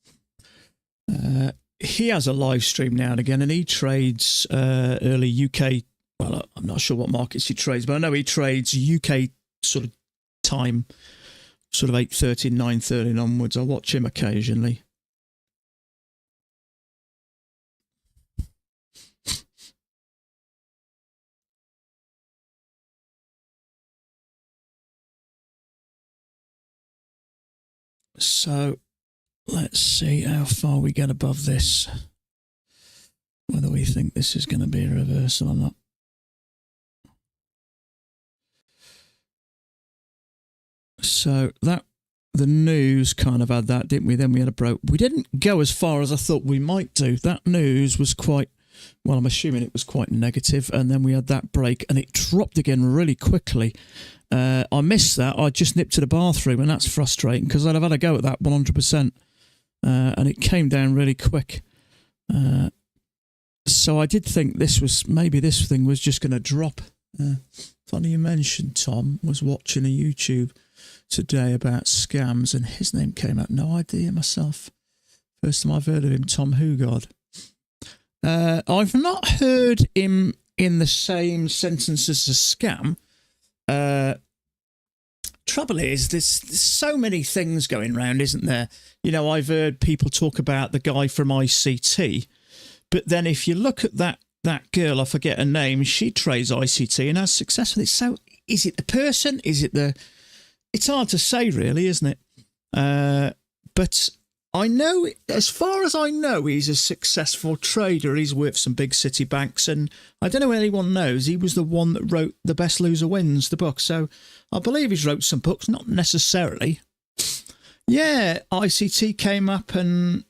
He has a live stream now and again, and he trades early UK. Well, I'm not sure what markets he trades, but I know he trades UK sort of time, sort of 8:30, 9:30 and onwards. I watch him occasionally. So let's see how far we get above this, whether we think this is going to be a reversal or not. So that the news kind of had that, didn't we? Then we had a broke. We didn't go as far as I thought we might do. That news was quite, well, I'm assuming it was quite negative, and then we had that break and it dropped again really quickly. I missed that. I just nipped to the bathroom, and that's frustrating because I'd have had a go at that 100%, and it came down really quick. So I did think this thing was just going to drop. Funny you mentioned Tom was watching a YouTube today about scams, and his name came out. No idea myself. First time I've heard of him, Tom Hugard. I've not heard him in the same sentence as a scam. Trouble is, there's so many things going around, isn't there? I've heard people talk about the guy from ICT, but then if you look at that girl, I forget her name, she trades ICT and has success with it. So is it the person? Is it it's hard to say really, isn't it? But I know, as far as I know, he's a successful trader. He's worked for some big city banks, and I don't know if anyone knows, he was the one that wrote The Best Loser Wins, the book. So I believe he's wrote some books, not necessarily. Yeah, ICT came up, and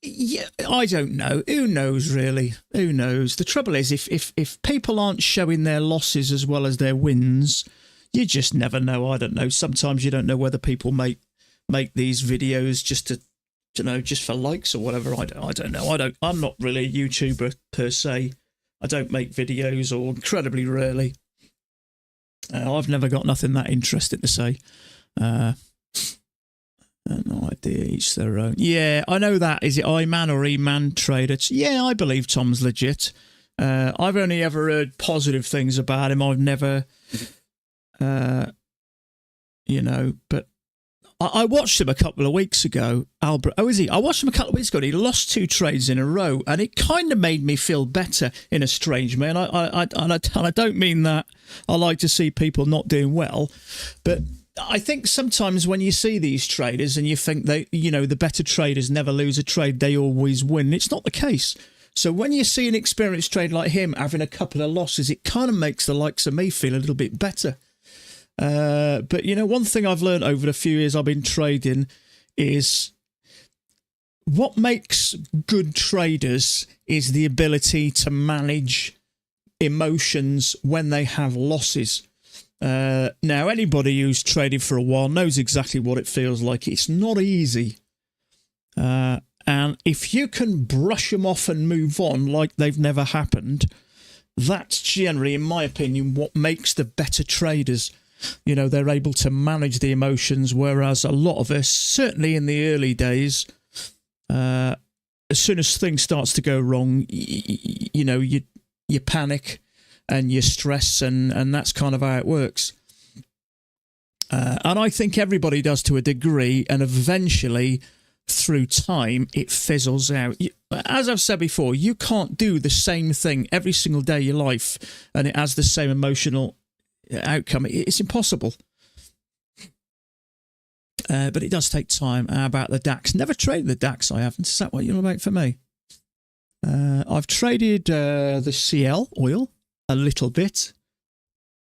yeah, I don't know. Who knows, really? Who knows? The trouble is, if people aren't showing their losses as well as their wins, you just never know. I don't know. Sometimes you don't know whether people make these videos just to, just for likes or whatever. I don't know. I'm not really a YouTuber per se. I don't make videos, or incredibly rarely. I've never got nothing that interesting to say. No idea. Each their own. Yeah, I know that. Is it I-Man or E-Man Trader? Yeah, I believe Tom's legit. I've only ever heard positive things about him. I've never, but I watched him a couple of weeks ago. Albert, is he? I watched him a couple of weeks ago, and he lost 2 trades in a row, and it kind of made me feel better in a strange way. And I don't mean that I like to see people not doing well, but I think sometimes when you see these traders and you think the better traders never lose a trade, they always win. It's not the case. So when you see an experienced trader like him having a couple of losses, it kind of makes the likes of me feel a little bit better. But one thing I've learned over the few years I've been trading is what makes good traders is the ability to manage emotions when they have losses. Now, anybody who's traded for a while knows exactly what it feels like. It's not easy. And if you can brush them off and move on like they've never happened, that's generally, in my opinion, what makes the better traders. They're able to manage the emotions, whereas a lot of us, certainly in the early days, as soon as things starts to go wrong, you panic and you stress, and that's kind of how it works. And I think everybody does to a degree, and eventually, through time, it fizzles out. As I've said before, you can't do the same thing every single day of your life and it has the same emotional outcome. It's impossible. But it does take time. How about the DAX? Never traded the DAX, I haven't. Is that what you're about for me? I've traded the CL oil a little bit.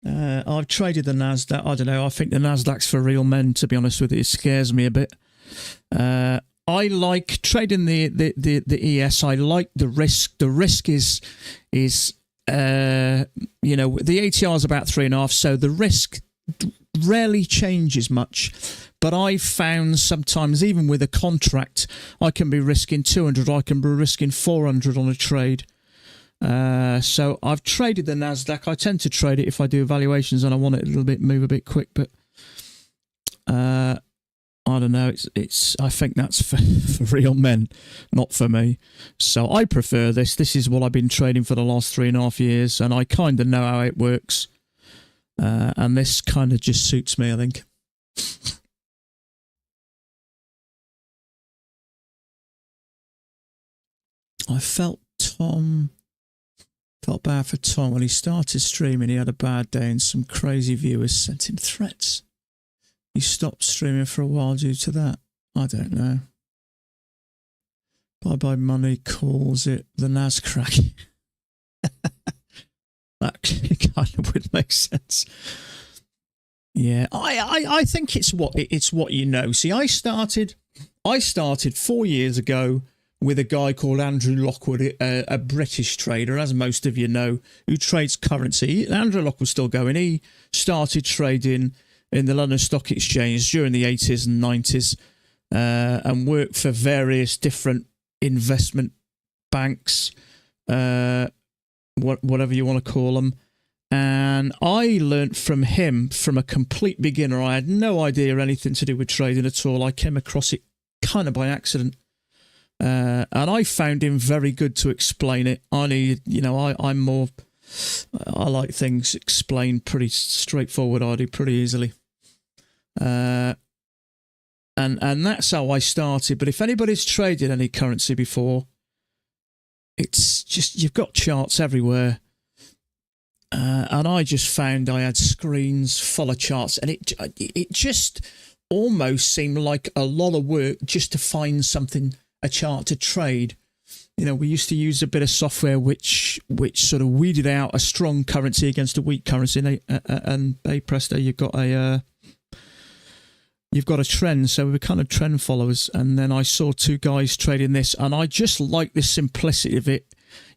I've traded the NASDAQ. I don't know. I think the NASDAQ's for real men, to be honest with you. It scares me a bit. I like trading the ES. I like the risk. The risk is the ATR is about 3.5, so the risk rarely changes much. But I've found sometimes, even with a contract, I can be risking 200, I can be risking 400 on a trade. So I've traded the NASDAQ. I tend to trade it if I do evaluations and I want it a little bit, move a bit quick. But I don't know. I think that's for real men, not for me. So I prefer this. This is what I've been trading for the last 3.5 years, and I kind of know how it works. And this kind of just suits me, I think. I felt bad for Tom when he started streaming. He had a bad day and some crazy viewers sent him threats. He stopped streaming for a while due to that. I don't know. Bye Bye Money calls it the NASCrack. That kind of would make sense. Yeah, I think it's what you know. See, I started 4 years ago with a guy called Andrew Lockwood, a British trader, as most of you know, who trades currency. Andrew Lockwood's still going. He started trading in the London Stock Exchange during the 80s and 90s and worked for various different investment banks, whatever you want to call them. And I learnt from him from a complete beginner. I had no idea anything to do with trading at all. I came across it kind of by accident. And I found him very good to explain it. I like things explained pretty straightforward. I do pretty easily. And that's how I started. But if anybody's traded any currency before, it's just, you've got charts everywhere. And I just found I had screens full of charts, and it just almost seemed like a lot of work just to find a chart to trade. You know, we used to use a bit of software which sort of weeded out a strong currency against a weak currency, and hey presto, you've got a trend. So we were kind of trend followers. And then I saw two guys trading this, and I just like the simplicity of it.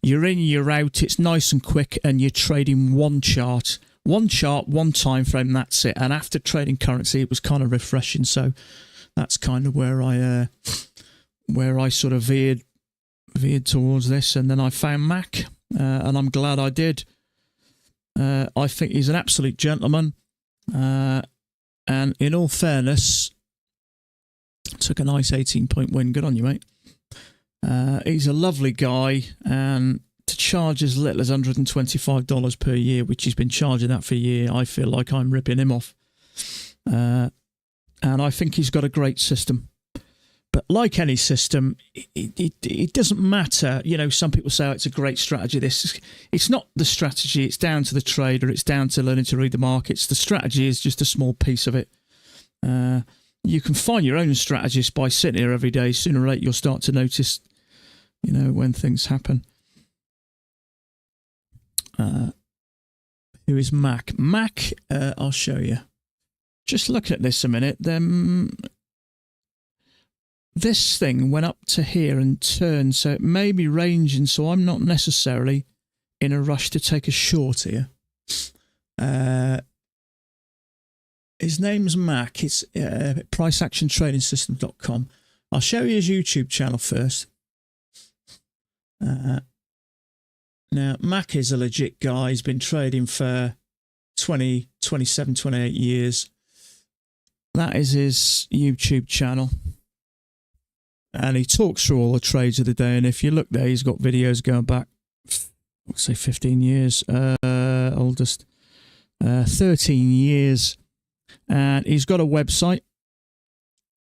You're in, you're out, it's nice and quick, and you're trading one chart, one time frame, that's it. And after trading currency, it was kind of refreshing. So that's kind of where I sort of veered towards this. And then I found Mac, and I'm glad I did. I think he's an absolute gentleman. And in all fairness, took a nice 18-point win. Good on you, mate. He's a lovely guy, and to charge as little as $125 per year, which he's been charging that for a year, I feel like I'm ripping him off. And I think he's got a great system. But like any system, it doesn't matter. You know, some people say, oh, it's a great strategy. It's not the strategy. It's down to the trader. It's down to learning to read the markets. The strategy is just a small piece of it. You can find your own strategist by sitting here every day. Sooner or later, you'll start to notice, you know, when things happen. Who is Mac? Mac, I'll show you. Just look at this a minute. This thing went up to here and turned, so it may be ranging, so I'm not necessarily in a rush to take a short here. His name's Mac. It's priceactiontradingsystem.com. I'll show you his YouTube channel first. Now, Mac is a legit guy. He's been trading for 27, 28 years. That is his YouTube channel. And he talks through all the trades of the day. And if you look there, he's got videos going back, let's say 15 years, oldest, 13 years. and he's got a website,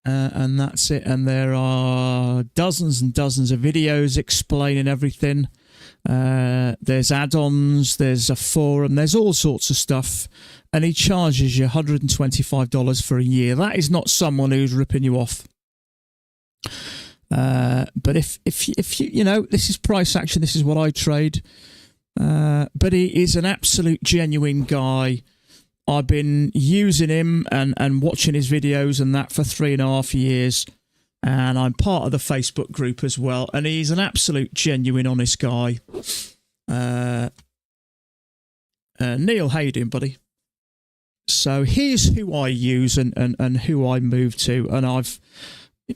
and that's it. And there are dozens and dozens of videos explaining everything. There's add-ons, there's a forum, there's all sorts of stuff, and he charges you $125 for a year. That is not someone who's ripping you off. But if you know, this is price action, this is what I trade. But he is an absolute genuine guy. I've been using him and watching his videos and that for 3.5 years. And I'm part of the Facebook group as well. And he's an absolute genuine, honest guy. Neil, how you doing, buddy? So here's who I use and who I move to. And I've,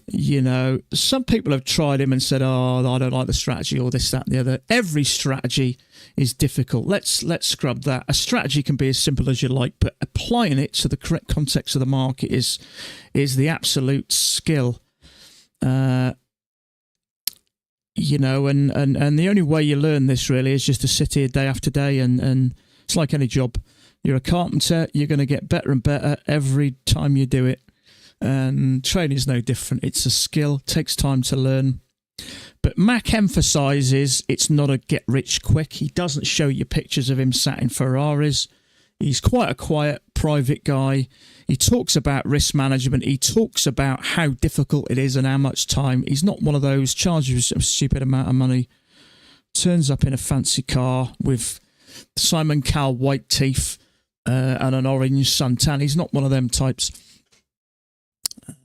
you know, some people have tried him and said, oh, I don't like the strategy or this, that, and the other. Every strategy is difficult. Let's scrub that. A strategy can be as simple as you like, but applying it to the correct context of the market is the absolute skill. You know, and the only way you learn this really is just to sit here day after day, and it's like any job. You're a carpenter, you're going to get better and better every time you do it, and training is no different. It's a skill, takes time to learn. But Mac emphasizes it's not a get rich quick. He doesn't show you pictures of him sat in Ferraris. He's quite a quiet, private guy. He talks about risk management. He talks about how difficult it is and how much time. He's not one of those charges a stupid amount of money, turns up in a fancy car with Simon Cowell white teeth and an orange suntan. He's not one of them types.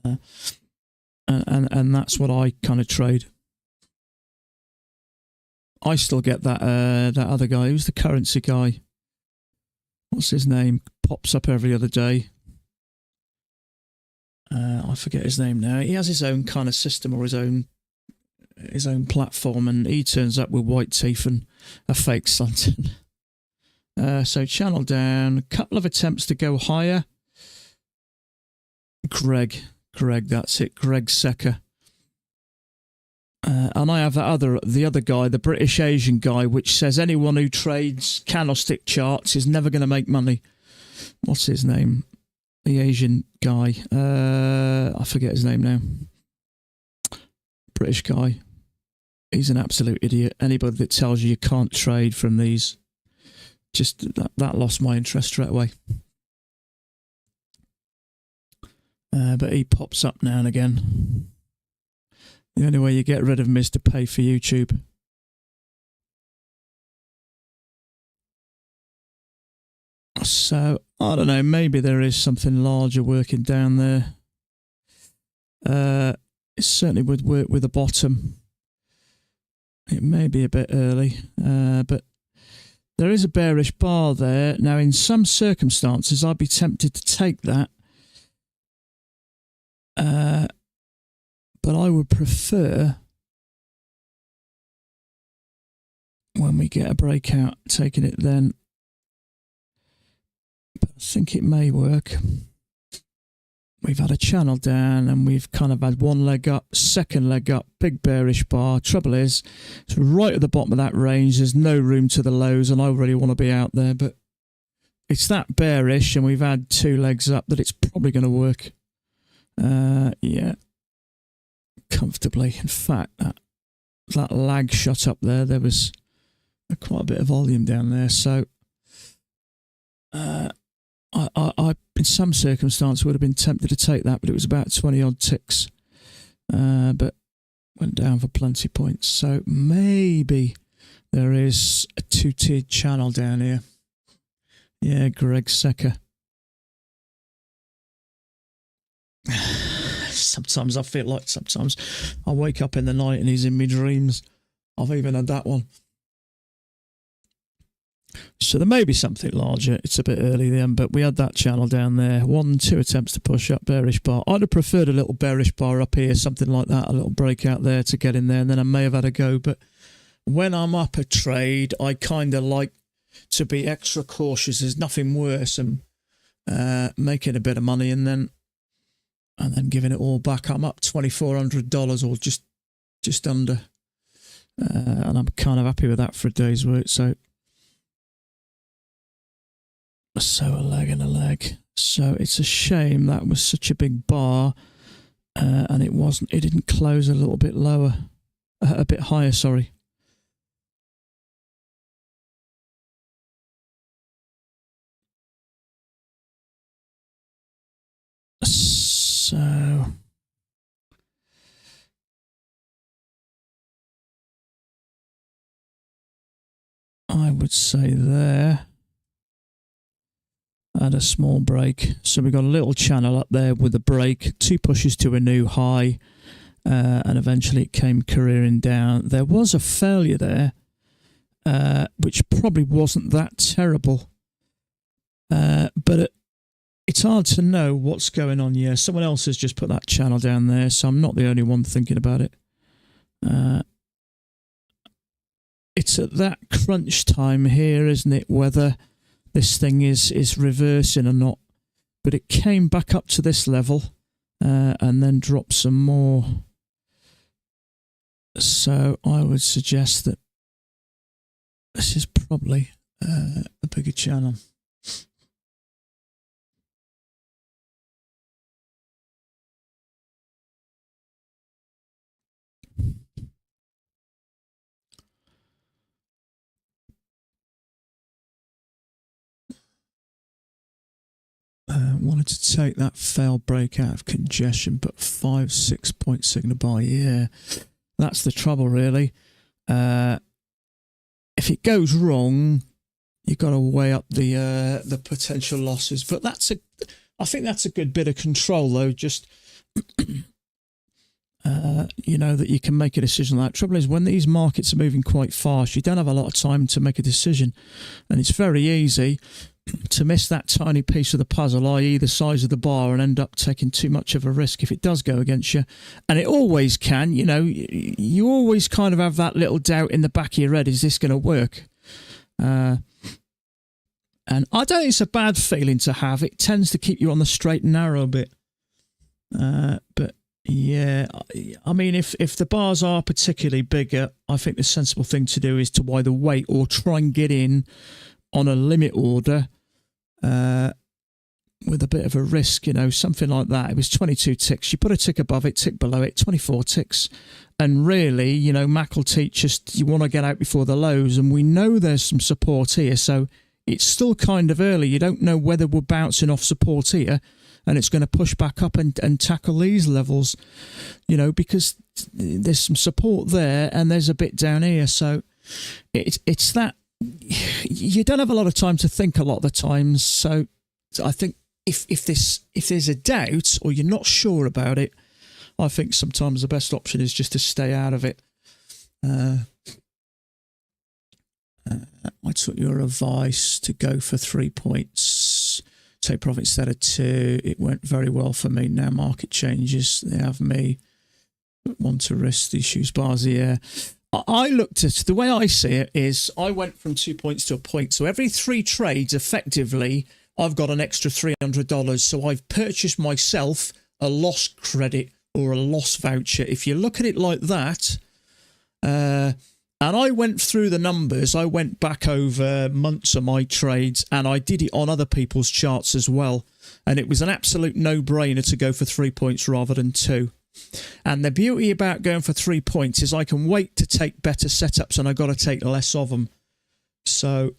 And that's what I kind of trade. I still get that other guy. Who's the currency guy? What's his name? Pops up every other day. I forget his name now. He has his own kind of system or his own platform, and he turns up with white teeth and a fake suntan. So channel down. A couple of attempts to go higher. Greg, that's it. Greg Secker. And I have the other guy, the British Asian guy, which says anyone who trades candlestick charts is never going to make money. What's his name? The Asian guy. I forget his name now. British guy. He's an absolute idiot. Anybody that tells you can't trade from these, just that lost my interest straight away. But he pops up now and again. The only way you get rid of him is to pay for YouTube. So, I don't know, maybe there is something larger working down there. It certainly would work with the bottom. It may be a bit early, but there is a bearish bar there. Now, in some circumstances, I'd be tempted to take that. But I would prefer, when we get a breakout, taking it then. But I think it may work. We've had a channel down and we've kind of had one leg up, second leg up, big bearish bar. Trouble is, it's right at the bottom of that range. There's no room to the lows, and I really want to be out there. But it's that bearish, and we've had two legs up, that it's probably going to work. Yeah. Comfortably. In fact, that lag shot up there. There was quite a bit of volume down there. So I in some circumstance would have been tempted to take that, but it was about 20 odd ticks. But went down for plenty points. So maybe there is a two-tiered channel down here. Yeah, Greg Secker. Sometimes I feel like sometimes I wake up in the night and he's in my dreams. I've even had that one. So there may be something larger. It's a bit early then, but we had that channel down there. 1-2 attempts to push up, bearish bar. I'd have preferred a little bearish bar up here, something like that, a little breakout there to get in there, and then I may have had a go. But when I'm up a trade, I kind of like to be extra cautious. There's nothing worse than making a bit of money and then giving it all back. I'm up $2,400 or just under, and I'm kind of happy with that for a day's work. So a leg and a leg. So it's a shame that was such a big bar, and it didn't close a little bit lower, a bit higher, sorry. So I would say there had a small break. So we got a little channel up there with a break, 2 pushes to a new high, and eventually it came careering down. There was a failure there, which probably wasn't that terrible, but it's hard to know what's going on here. Someone else has just put that channel down there, so I'm not the only one thinking about it. It's at that crunch time here, isn't it, whether this thing is reversing or not. But it came back up to this level and then dropped some more. So I would suggest that this is probably a bigger channel. Wanted to take that failed break out of congestion, but 5-6 point signal bar. Yeah, that's the trouble, really. If it goes wrong, you've got to weigh up the potential losses. But I think that's a good bit of control, though. Just that you can make a decision like that. Trouble is, when these markets are moving quite fast, you don't have a lot of time to make a decision, and it's very easy to miss that tiny piece of the puzzle, i.e. the size of the bar, and end up taking too much of a risk if it does go against you. And it always can, you always kind of have that little doubt in the back of your head, is this going to work? And I don't think it's a bad feeling to have. It tends to keep you on the straight and narrow a bit. But yeah, I mean, if the bars are particularly bigger, I think the sensible thing to do is to either wait or try and get in on a limit order with a bit of a risk, something like that. It was 22 ticks. You put a tick above it, tick below it, 24 ticks. And really, Mac will teach us you want to get out before the lows, and we know there's some support here, so it's still kind of early. You don't know whether we're bouncing off support here and it's going to push back up and tackle these levels, because there's some support there and there's a bit down here. So it's that you don't have a lot of time to think a lot of the times. So I think if there's a doubt or you're not sure about it, I think sometimes the best option is just to stay out of it. I took your advice to go for 3 points, take profit instead of 2. It went very well for me. Now market changes. They have me want to risk these shoes bars here. I looked at the way I see it is I went from 2 points to a point. So every 3 trades, effectively, I've got an extra $300. So I've purchased myself a loss credit or a loss voucher. If you look at it like that, and I went through the numbers, I went back over months of my trades, and I did it on other people's charts as well. And it was an absolute no-brainer to go for 3 points rather than 2. And the beauty about going for 3 points is I can wait to take better setups, and I've got to take less of them. So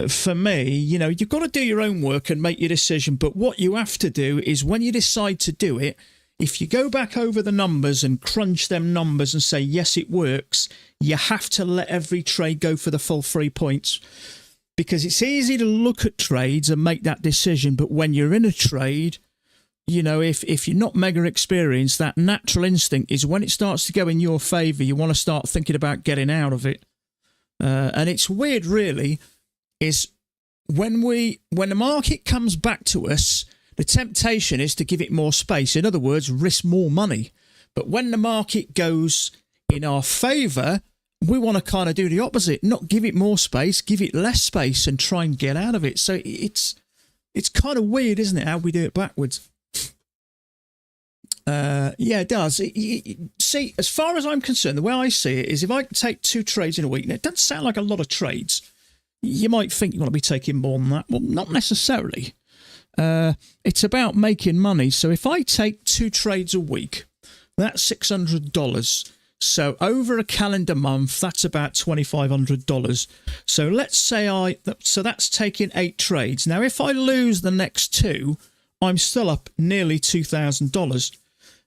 for me, you've got to do your own work and make your decision. But what you have to do is when you decide to do it, if you go back over the numbers and crunch them numbers and say, yes, it works, you have to let every trade go for the full 3 points. Because it's easy to look at trades and make that decision. But when you're in a trade, if you're not mega experienced, that natural instinct is when it starts to go in your favour, you want to start thinking about getting out of it. And it's weird, really, is when the market comes back to us, the temptation is to give it more space. In other words, risk more money. But when the market goes in our favour, we want to kind of do the opposite, not give it more space, give it less space and try and get out of it. So it's kind of weird, isn't it, how we do it backwards? Yeah, it does. See, as far as I'm concerned, the way I see it is if I take 2 trades in a week, and it doesn't sound like a lot of trades, you might think you want to be taking more than that. Well, not necessarily. It's about making money. So if I take 2 trades a week, that's $600. So over a calendar month, that's about $2,500. So let's say so that's taking 8 trades. Now, if I lose the next 2, I'm still up nearly $2,000.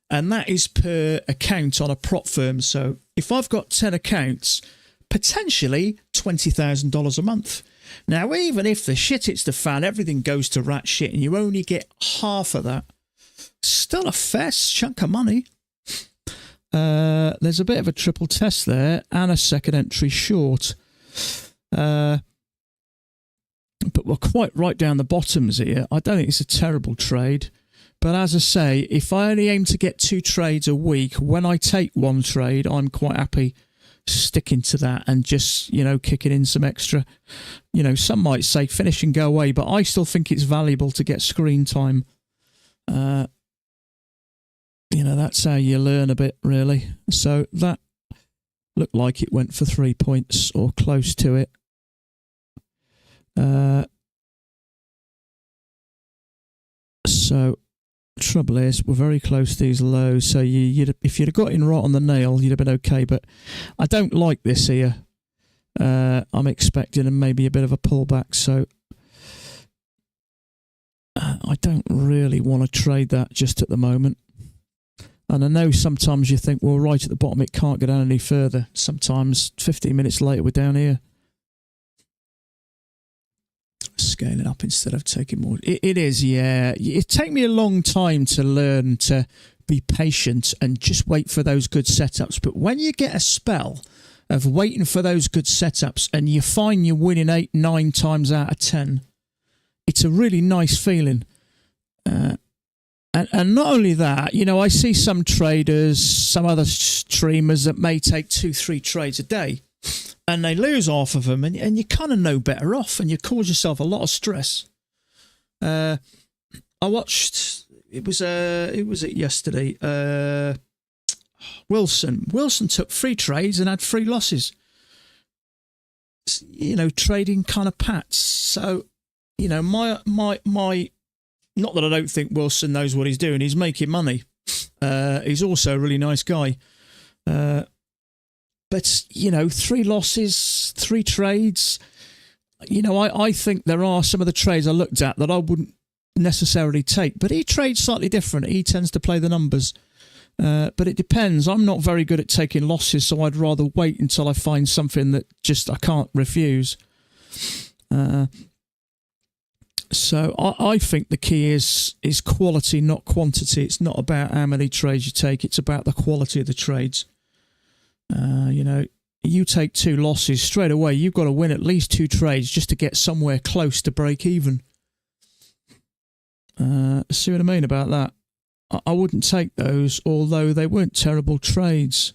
And that is per account on a prop firm. So if I've got 10 accounts, potentially $20,000 a month. Now, even if the shit hits the fan, everything goes to rat shit, and you only get half of that, still a fair chunk of money. There's a bit of a triple test there and a second entry short. But we're quite right down the bottoms here. I don't think it's a terrible trade. But as I say, if I only aim to get 2 trades a week, when I take 1 trade, I'm quite happy sticking to that and just, kicking in some extra. Some might say finish and go away, but I still think it's valuable to get screen time. That's how you learn a bit, really. So that looked like it went for 3 points or close to it. So trouble is, we're very close to these lows. So if you'd have got in right on the nail, you'd have been okay. But I don't like this here. I'm expecting maybe a bit of a pullback. So I don't really want to trade that just at the moment. And I know sometimes you think, well, right at the bottom, it can't go down any further. Sometimes 15 minutes later, we're down here. Scaling up instead of taking more. It is, yeah. It take me a long time to learn to be patient and just wait for those good setups. But when you get a spell of waiting for those good setups and you find you're winning 8, 9 times out of 10, it's a really nice feeling. And not only that, I see some traders, some other streamers that may take 2, 3 trades a day, and they lose half of them, and you kind of know better off, and you cause yourself a lot of stress. I watched, who was it yesterday? Wilson took 3 trades and had 3 losses. Trading kind of pats. So, my not that I don't think Wilson knows what he's doing. He's making money. He's also a really nice guy. But, 3 losses, 3 trades. I think there are some of the trades I looked at that I wouldn't necessarily take. But he trades slightly different. He tends to play the numbers. But it depends. I'm not very good at taking losses, so I'd rather wait until I find something that just I can't refuse. So I think the key is quality, not quantity. It's not about how many trades you take. It's about the quality of the trades. You take 2 losses straight away. You've got to win at least 2 trades just to get somewhere close to break even. See what I mean about that? I wouldn't take those, although they weren't terrible trades.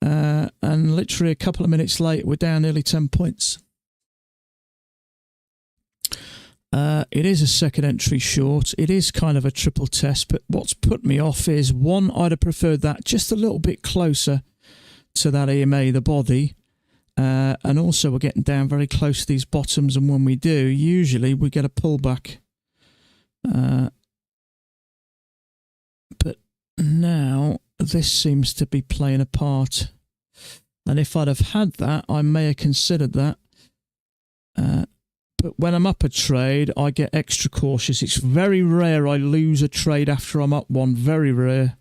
And literally a couple of minutes later, we're down nearly 10 points. It is a second entry short. It is kind of a triple test, but what's put me off is, one, I'd have preferred that just a little bit closer to that EMA, the body, and also we're getting down very close to these bottoms, and when we do, usually we get a pullback. But now this seems to be playing a part, and if I'd have had that, I may have considered that. But when I'm up a trade, I get extra cautious. It's very rare I lose a trade after I'm up one. Very rare.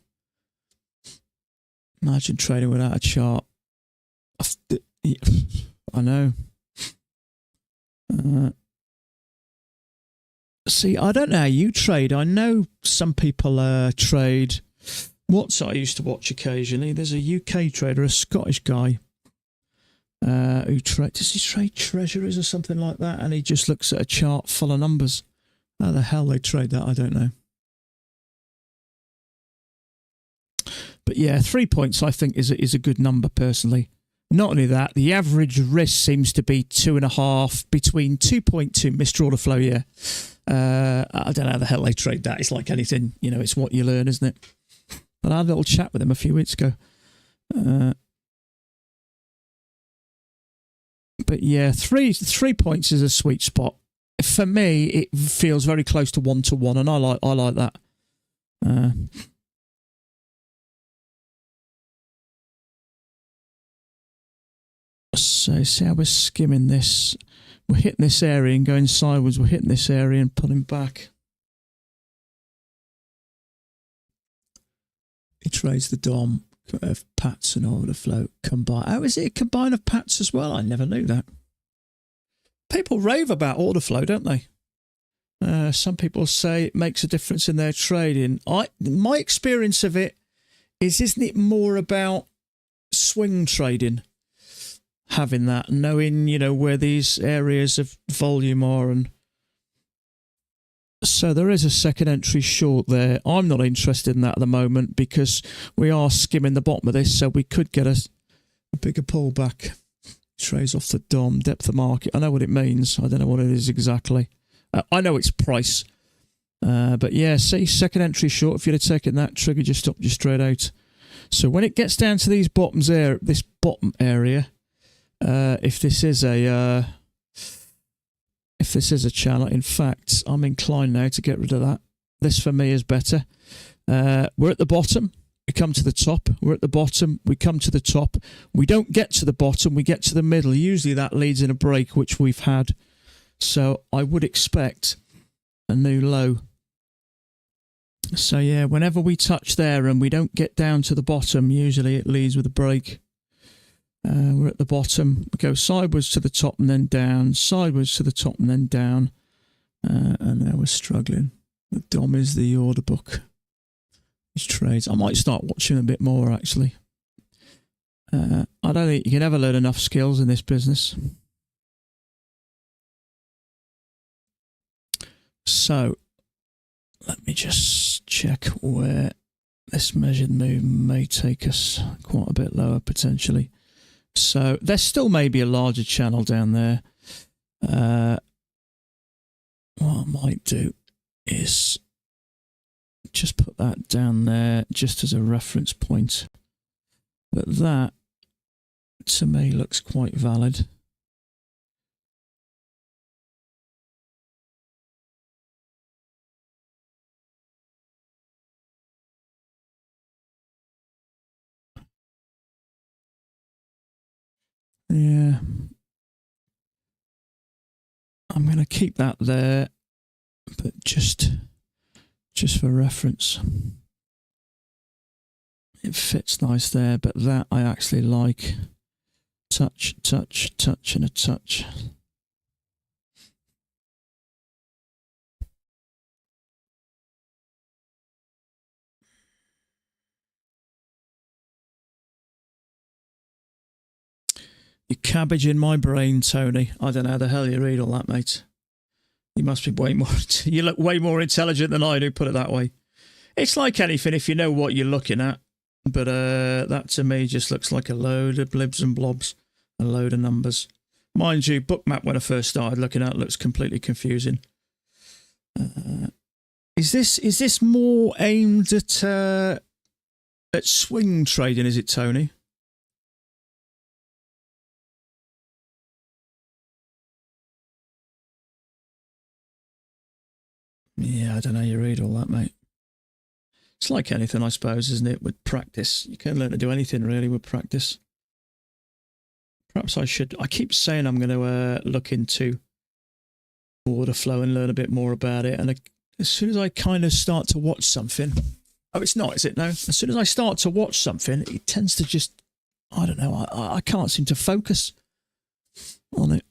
Imagine trading without a chart. I know. See, I don't know how you trade. I know some people trade. I used to watch occasionally. There's a UK trader, a Scottish guy. Does he trade treasuries or something like that? And he just looks at a chart full of numbers. How the hell they trade that, I don't know. But yeah, 3 points I think is a good number personally. Not only that, the average risk seems to be 2.5, between 2.2 missed order flow. Yeah, I don't know how the hell they trade that. It's like anything, it's what you learn, isn't it? But I had a little chat with him a few weeks ago. But yeah, three points is a sweet spot. for me, it feels very close to 1-to-1, and I like that. So see how we're skimming this. We're hitting this area and going sideways. We're hitting this area and pulling back. He trades the Dom of Pats and over the float combine. Oh, is it a combine of Pats as well? I never knew that. People rave about order flow, don't they? Some people say it makes a difference in their trading. My experience of it is, isn't it more about swing trading? Having that, knowing, you know, where these areas of volume are. And so there is a second entry short there. I'm not interested in that at the moment because we are skimming the bottom of this, so we could get a bigger pullback. Trades off the Dom, depth of market. I know what it means. I don't know what it is exactly. I know it's price. But yeah, see, second entry short, if you'd have taken that, trigger just stopped you straight out. So when it gets down to these bottoms there, this bottom area, if this is a channel, in fact, I'm inclined now to get rid of that. This for me is better. We're at the bottom. We come to the top. We're at the bottom. We come to the top. We don't get to the bottom. We get to the middle. Usually that leads in a break, which we've had. So I would expect a new low. So yeah, whenever we touch there and we don't get down to the bottom, usually it leads with a break. We're at the bottom. We go sideways to the top and then down. Sideways to the top and then down. And now we're struggling. The Dom is the order book. Trades. I might start watching a bit more actually. I don't think you can ever learn enough skills in this business. So let me just check where this measured move may take us quite a bit lower potentially. So there still may be a larger channel down there. What I might do is just put that down there just as a reference point. But that, to me, looks quite valid. Yeah. I'm going to keep that there, but just for reference. It fits nice there, but that I actually like. Touch, touch, touch, and a touch. You're cabbaging my brain, Tony. I don't know how the hell you read all that, mate. You must be way more... You look way more intelligent than I do, put it that way. It's like anything if you know what you're looking at. But that to me just looks like a load of blibs and blobs. A load of numbers. Mind you, Bookmap when I first started looking at it looks completely confusing. Is this more aimed at swing trading, is it, Tony? Yeah, I don't know how you read all that, mate. It's like anything, I suppose, isn't it? With practice. You can learn to do anything, really, with practice. Perhaps I should... I keep saying I'm going to look into order flow and learn a bit more about it. And as soon as I kind of start to watch something... Oh, it's not, is it? No. As soon as I start to watch something, it tends to just... I don't know. I can't seem to focus on it.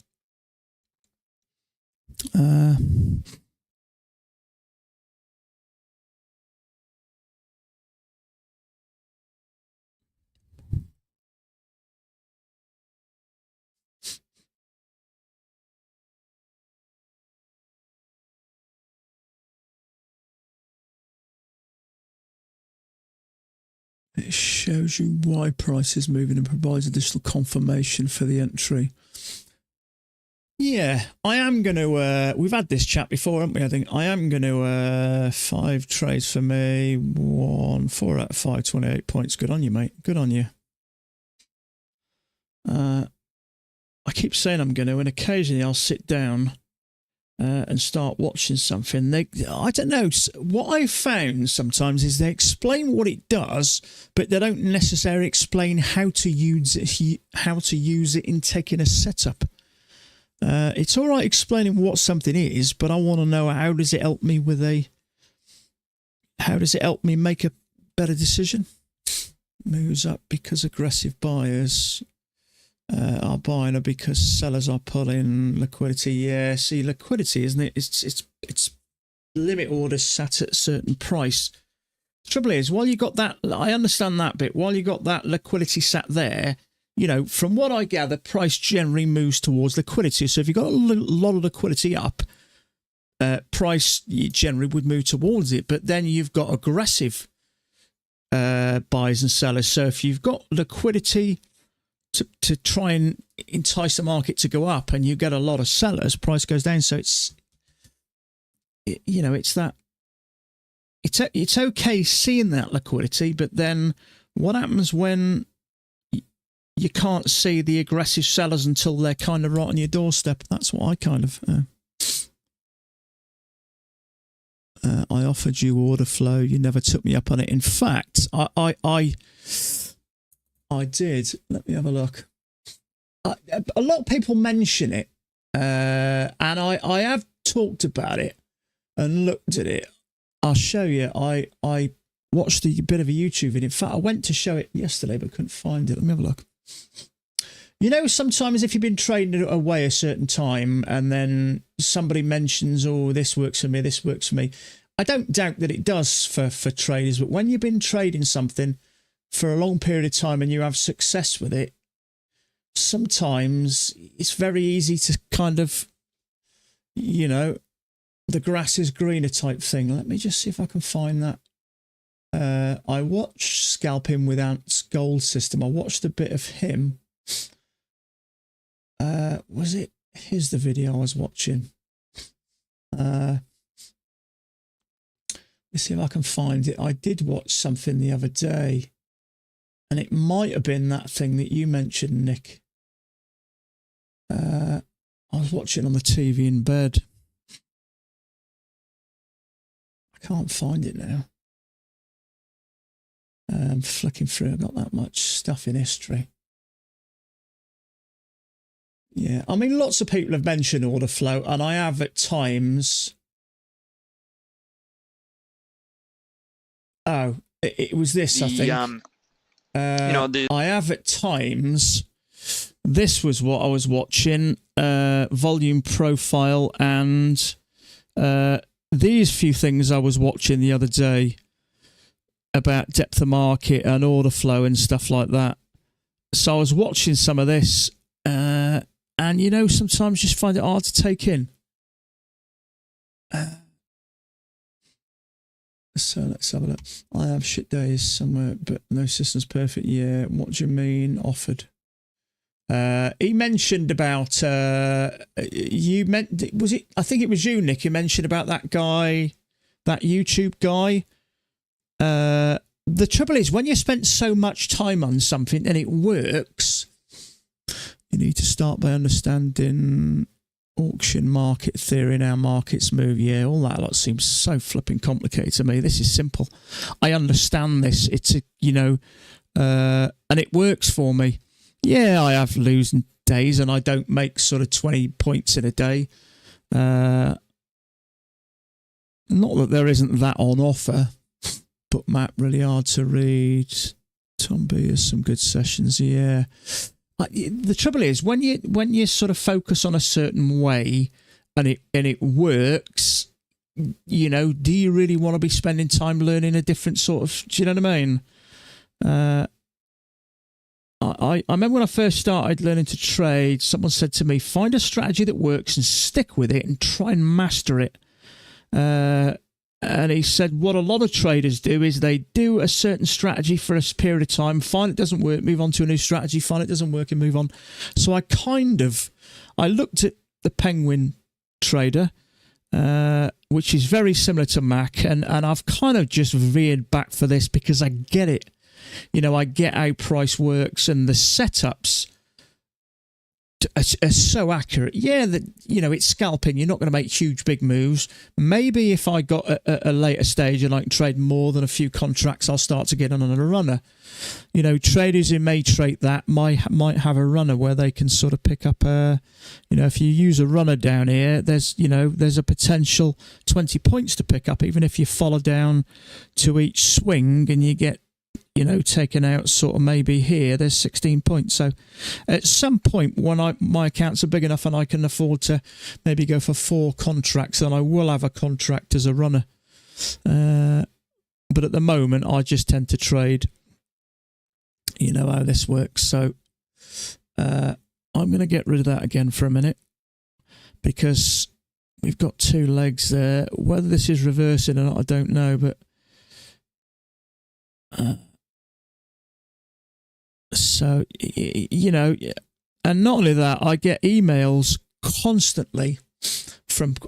It shows you why price is moving and provides additional confirmation for the entry. Yeah, I am going to... we've had this chat before, haven't we? I think I am going to... 5 trades for me. 4 out of 5, 28 points. Good on you, mate. Good on you. I keep saying I'm going to, and occasionally I'll sit down and start watching something, I don't know, what I've found sometimes is they explain what it does, but they don't necessarily explain how to use it in taking a setup. It's all right explaining what something is, but I want to know, how does it help me make a better decision? Moves up because aggressive buyers are buying, or because sellers are pulling. Liquidity, yeah. See, liquidity, isn't it? It's limit orders sat at a certain price. The trouble is, while you got that, I understand that bit. While you got that liquidity sat there, from what I gather, price generally moves towards liquidity. So if you've got a lot of liquidity up, price generally would move towards it. But then you've got aggressive buyers and sellers. So if you've got liquidity to try and entice the market to go up, and you get a lot of sellers, price goes down. So it's okay seeing that liquidity, but then what happens when you can't see the aggressive sellers until they're kind of right on your doorstep? That's what I kind of I offered you order flow. You never took me up on it. In fact, I did. Let me have a look. A lot of people mention it, and I have talked about it and looked at it. I'll show you. I watched a bit of a YouTube video. In fact, I went to show it yesterday, but couldn't find it. Let me have a look. Sometimes if you've been trading away a certain time, and then somebody mentions, "Oh, this works for me. This works for me." I don't doubt that it does for traders, but when you've been trading something for a long period of time and you have success with it, sometimes it's very easy to kind of, the grass is greener type thing. Let me just see if I can find that. I watched Scalping with Ant's Gold System. I watched a bit of him. Here's the video I was watching. Let's see if I can find it. I did watch something the other day, and it might have been that thing that you mentioned, Nick. I was watching on the TV in bed. I can't find it now. I'm flicking through. I've got that much stuff in history. Yeah, I mean, lots of people have mentioned order flow, and I have at times. Oh, it was this, I think. I have at times. This was what I was watching. Volume profile, and these few things I was watching the other day about depth of market and order flow and stuff like that. So I was watching some of this, and sometimes just find it hard to take in. So let's have a look. I have shit days somewhere, but no system's perfect. Yeah, what do you mean offered? He mentioned about you meant, was it? I think it was you, Nick. You mentioned about that guy, that YouTube guy. The trouble is, when you spent so much time on something and it works, you need to start by understanding auction market theory and how markets move. Yeah, all that lot seems so flipping complicated to me. This is simple. I understand this. It's and it works for me. Yeah, I have losing days, and I don't make sort of 20 points in a day. Not that there isn't that on offer, but Matt, really hard to read. Tom B has some good sessions. Yeah. The trouble is, when you sort of focus on a certain way and it works, do you really want to be spending time learning a different sort of? Do you know what I mean? I remember when I first started learning to trade, someone said to me, "Find a strategy that works and stick with it and try and master it." And he said what a lot of traders do is they do a certain strategy for a period of time, find it doesn't work, move on to a new strategy, find it doesn't work and move on. So I looked at the Penguin Trader, which is very similar to Mac, and I've kind of just veered back for this because I get it. I get how price works, and the setups are so accurate. Yeah, that it's scalping. You're not going to make huge big moves. Maybe if I got a later stage and I can trade more than a few contracts, I'll start to get on a runner. Traders who may trade that might have a runner where they can sort of pick up if you use a runner down here, there's a potential 20 points to pick up, even if you follow down to each swing and you get taken out sort of maybe here, there's 16 points. So at some point when my accounts are big enough and I can afford to maybe go for 4 contracts, then I will have a contract as a runner. But at the moment, I just tend to trade. You know how this works. So I'm going to get rid of that again for a minute because we've got 2 legs there. Whether this is reversing or not, I don't know, but so, and not only that, I get emails constantly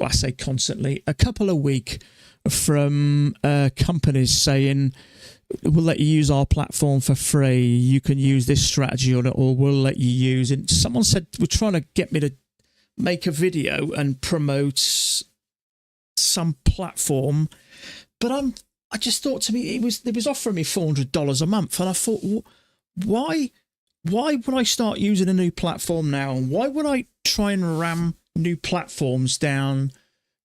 I say constantly, a couple a week from companies saying, we'll let you use our platform for free. You can use this strategy on it, or we'll let you use it. Someone said, we're trying to get me to make a video and promote some platform, but I just thought to me, they was offering me $400 a month, and I thought, why would I start using a new platform now? And why would I try and ram new platforms down?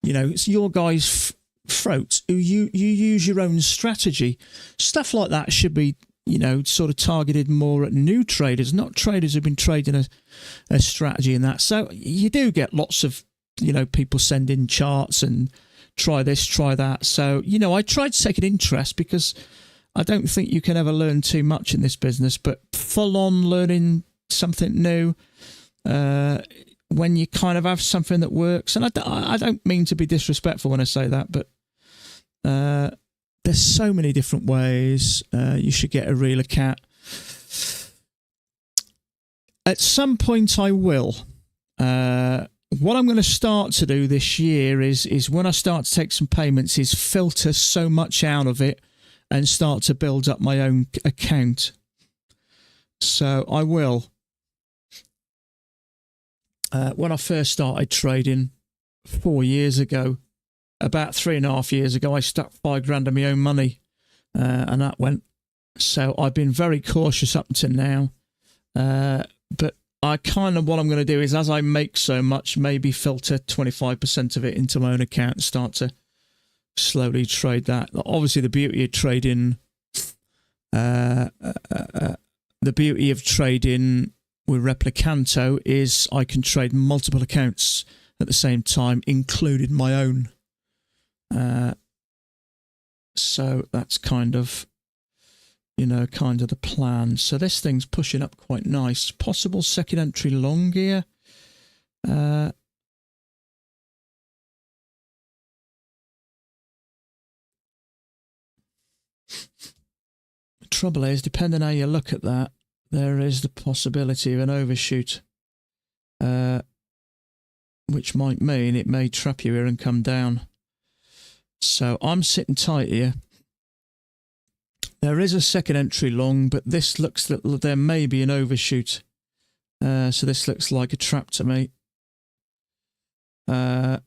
It's your guys' throats. You use your own strategy. Stuff like that should be, sort of targeted more at new traders, not traders who've been trading a strategy and that. So you do get lots of, people send in charts and try this, try that. So, I tried to take an interest because I don't think you can ever learn too much in this business, but full on learning something new when you kind of have something that works. And I don't mean to be disrespectful when I say that, but there's so many different ways you should get a real account. At some point I will. What I'm going to start to do this year is when I start to take some payments is filter so much out of it and start to build up my own account. So I will. When I first started trading 4 years ago, about 3.5 years ago, I stuck $5,000 of my own money, and that went. So I've been very cautious up to now. But what I'm going to do is, as I make so much, maybe filter 25% of it into my own account and start to slowly trade that. Obviously, the beauty of trading, with Replicanto is I can trade multiple accounts at the same time, including my own. So that's kind of the plan. So this thing's pushing up quite nice. Possible second entry long here. The trouble is, depending how you look at that, there is the possibility of an overshoot, which might mean it may trap you here and come down. So I'm sitting tight here. There is a second entry long, but this looks that there may be an overshoot. So this looks like a trap to me. And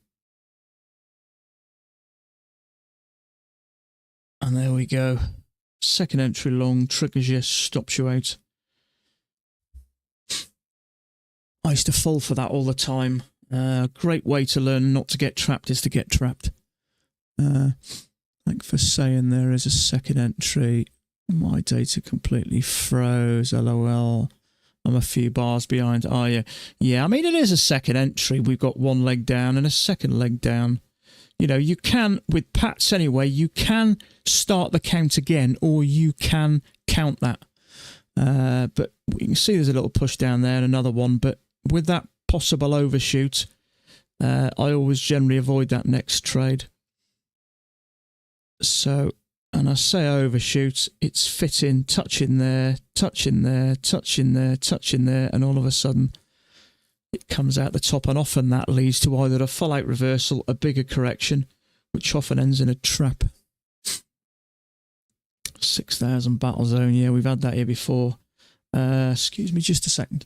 there we go. Second entry long triggers you, stops you out. I used to fall for that all the time. Great way to learn not to get trapped is to get trapped. Thanks for saying there is a second entry. My data completely froze. LOL. I'm a few bars behind. Oh, yeah. Yeah, I mean, it is a second entry. We've got one leg down and a second leg down. You can, with Pats anyway, you can start the count again, or you can count that. But you can see there's a little push down there and another one. But with that possible overshoot, I always generally avoid that next trade. So, and I say overshoot, it's fitting, touching there, touching there, touching there, touching there, and all of a sudden it comes out the top, and often that leads to either a full out reversal, a bigger correction, which often ends in a trap. 6,000 battle zone, yeah, we've had that here before. Excuse me just a second.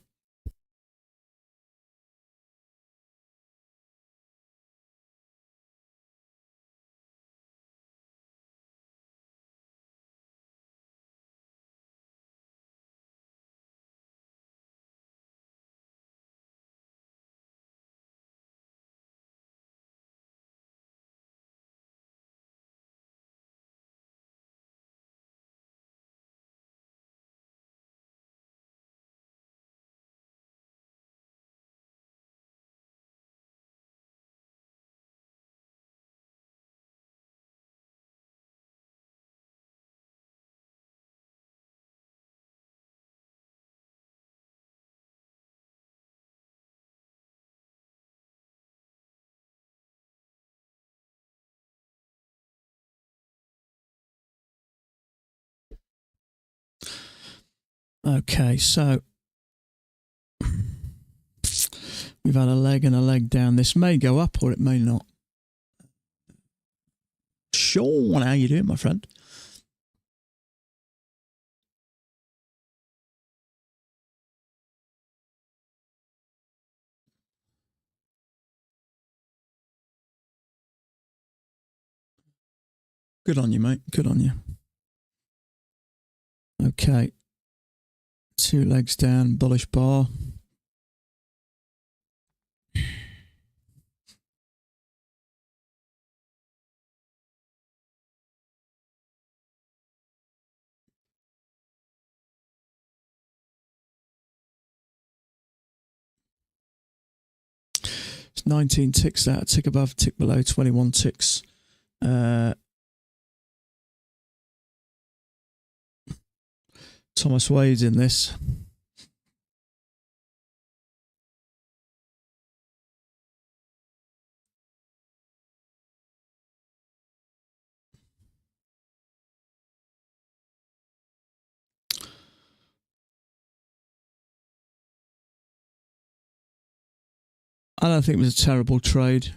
Okay, so we've had a leg and a leg down. This may go up or it may not. Sean, how you doing, my friend? Good on you, mate. Good on you. Okay. 2 legs down, bullish bar. It's 19 ticks out, tick above, tick below, 21 ticks. Thomas Wade's in this. I don't think it was a terrible trade.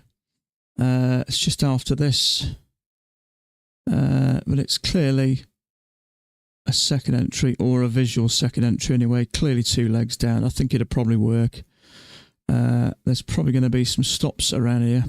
It's just after this. But it's clearly a second entry or a visual second entry anyway. Clearly 2 legs down. I think it'd probably work. There's probably going to be some stops around here.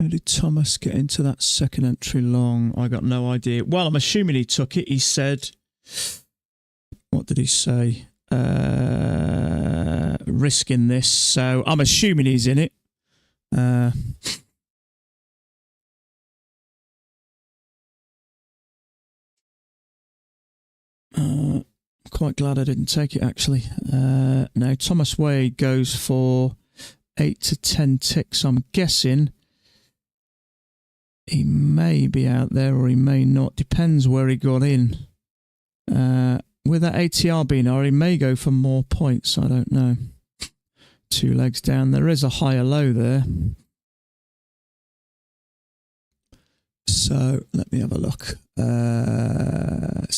How did Thomas get into that second entry long? I got no idea. Well, I'm assuming he took it. He said, what did he say? Risking this. So I'm assuming he's in it. Quite glad I didn't take it, actually. Now, Thomas Wade goes for 8 to 10 ticks. I'm guessing he may be out there or he may not. Depends where he got in. With that ATR being he may go for more points. I don't know. 2 legs down. There is a higher low there. So let me have a look. 15.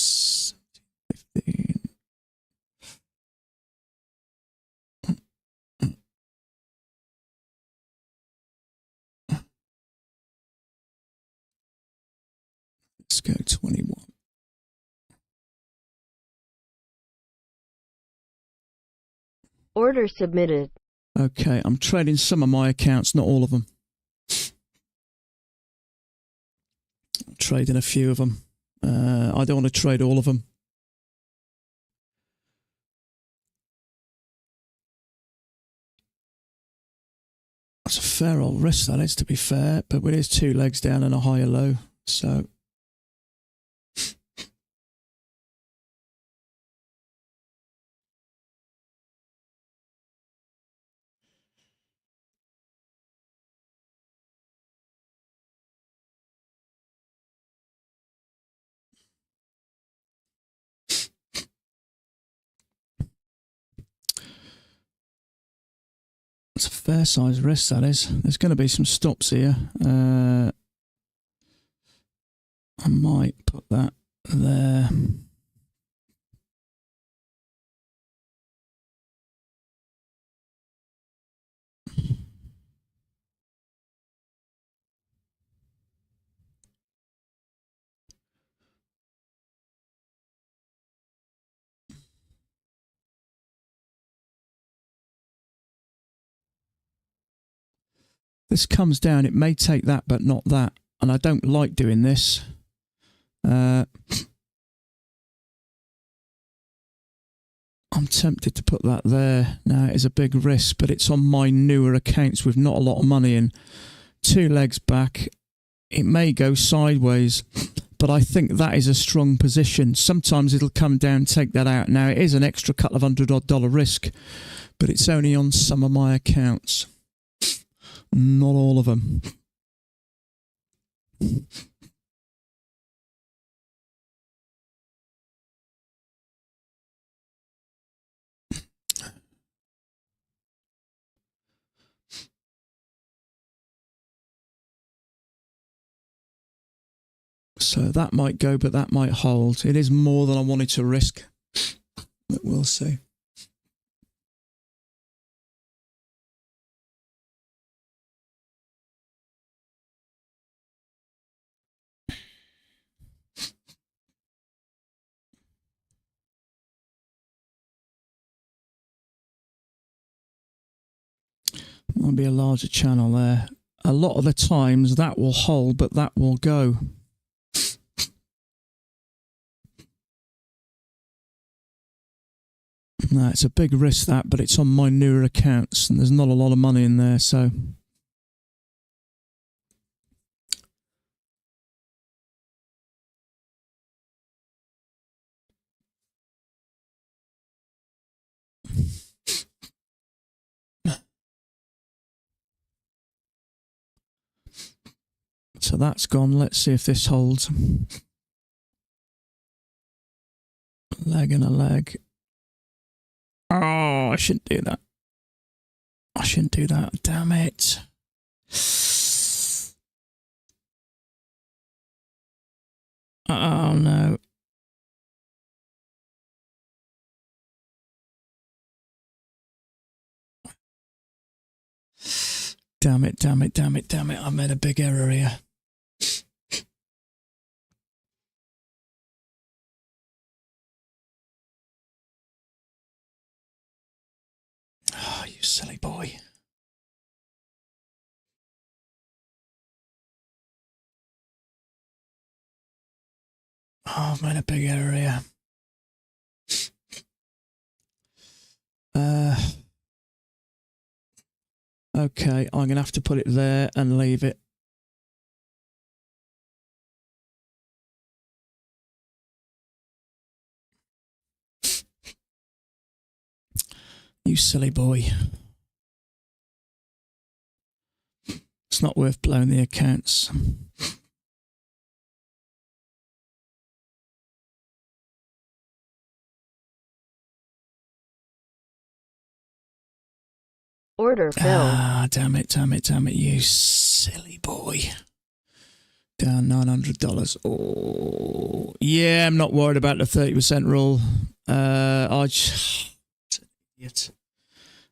Let's go 21. Order submitted. Okay, I'm trading some of my accounts, not all of them. I'm trading a few of them. I don't want to trade all of them. That's a fair old risk, that is, to be fair, but it is 2 legs down and a higher low, so... It's a fair size risk, that is. There's going to be some stops here. I might put that there. This comes down, it may take that, but not that. And I don't like doing this. I'm tempted to put that there. Now, it is a big risk, but it's on my newer accounts with not a lot of money in. 2 legs back. It may go sideways, but I think that is a strong position. Sometimes it'll come down, take that out. Now, it is an extra couple of $100 risk, but it's only on some of my accounts. Not all of them. So that might go, but that might hold. It is more than I wanted to risk. But we'll see. Might be a larger channel there. A lot of the times that will hold, but that will go. No, it's a big risk that, but it's on my newer accounts and there's not a lot of money in there, so. So that's gone. Let's see if this holds. Leg and a leg. Oh, I shouldn't do that. I shouldn't do that. Damn it. Oh, no. Damn it, damn it, damn it, damn it. I made a big error here. Oh, you silly boy. Oh, I've made a big error here. Okay, I'm going to have to put it there and leave it. You silly boy. It's not worth blowing the accounts. Order filled. Ah, damn it, damn it, damn it, you silly boy. Down $900. Oh, yeah, I'm not worried about the 30% rule.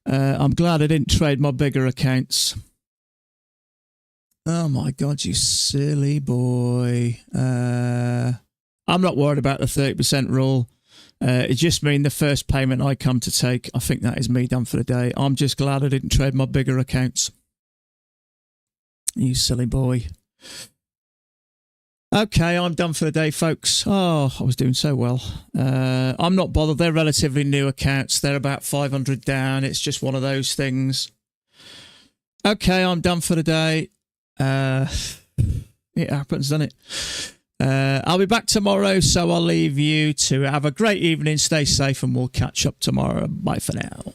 I'm glad I didn't trade my bigger accounts. Oh my God, you silly boy. I'm not worried about the 30% rule. It just means the first payment I come to take, I think that is me done for the day. I'm just glad I didn't trade my bigger accounts. You silly boy. Okay, I'm done for the day, folks. Oh, I was doing so well. I'm not bothered. They're relatively new accounts. They're about 500 down. It's just one of those things. Okay, I'm done for the day. It happens, doesn't it? I'll be back tomorrow, so I'll leave you to have a great evening. Stay safe, and we'll catch up tomorrow. Bye for now.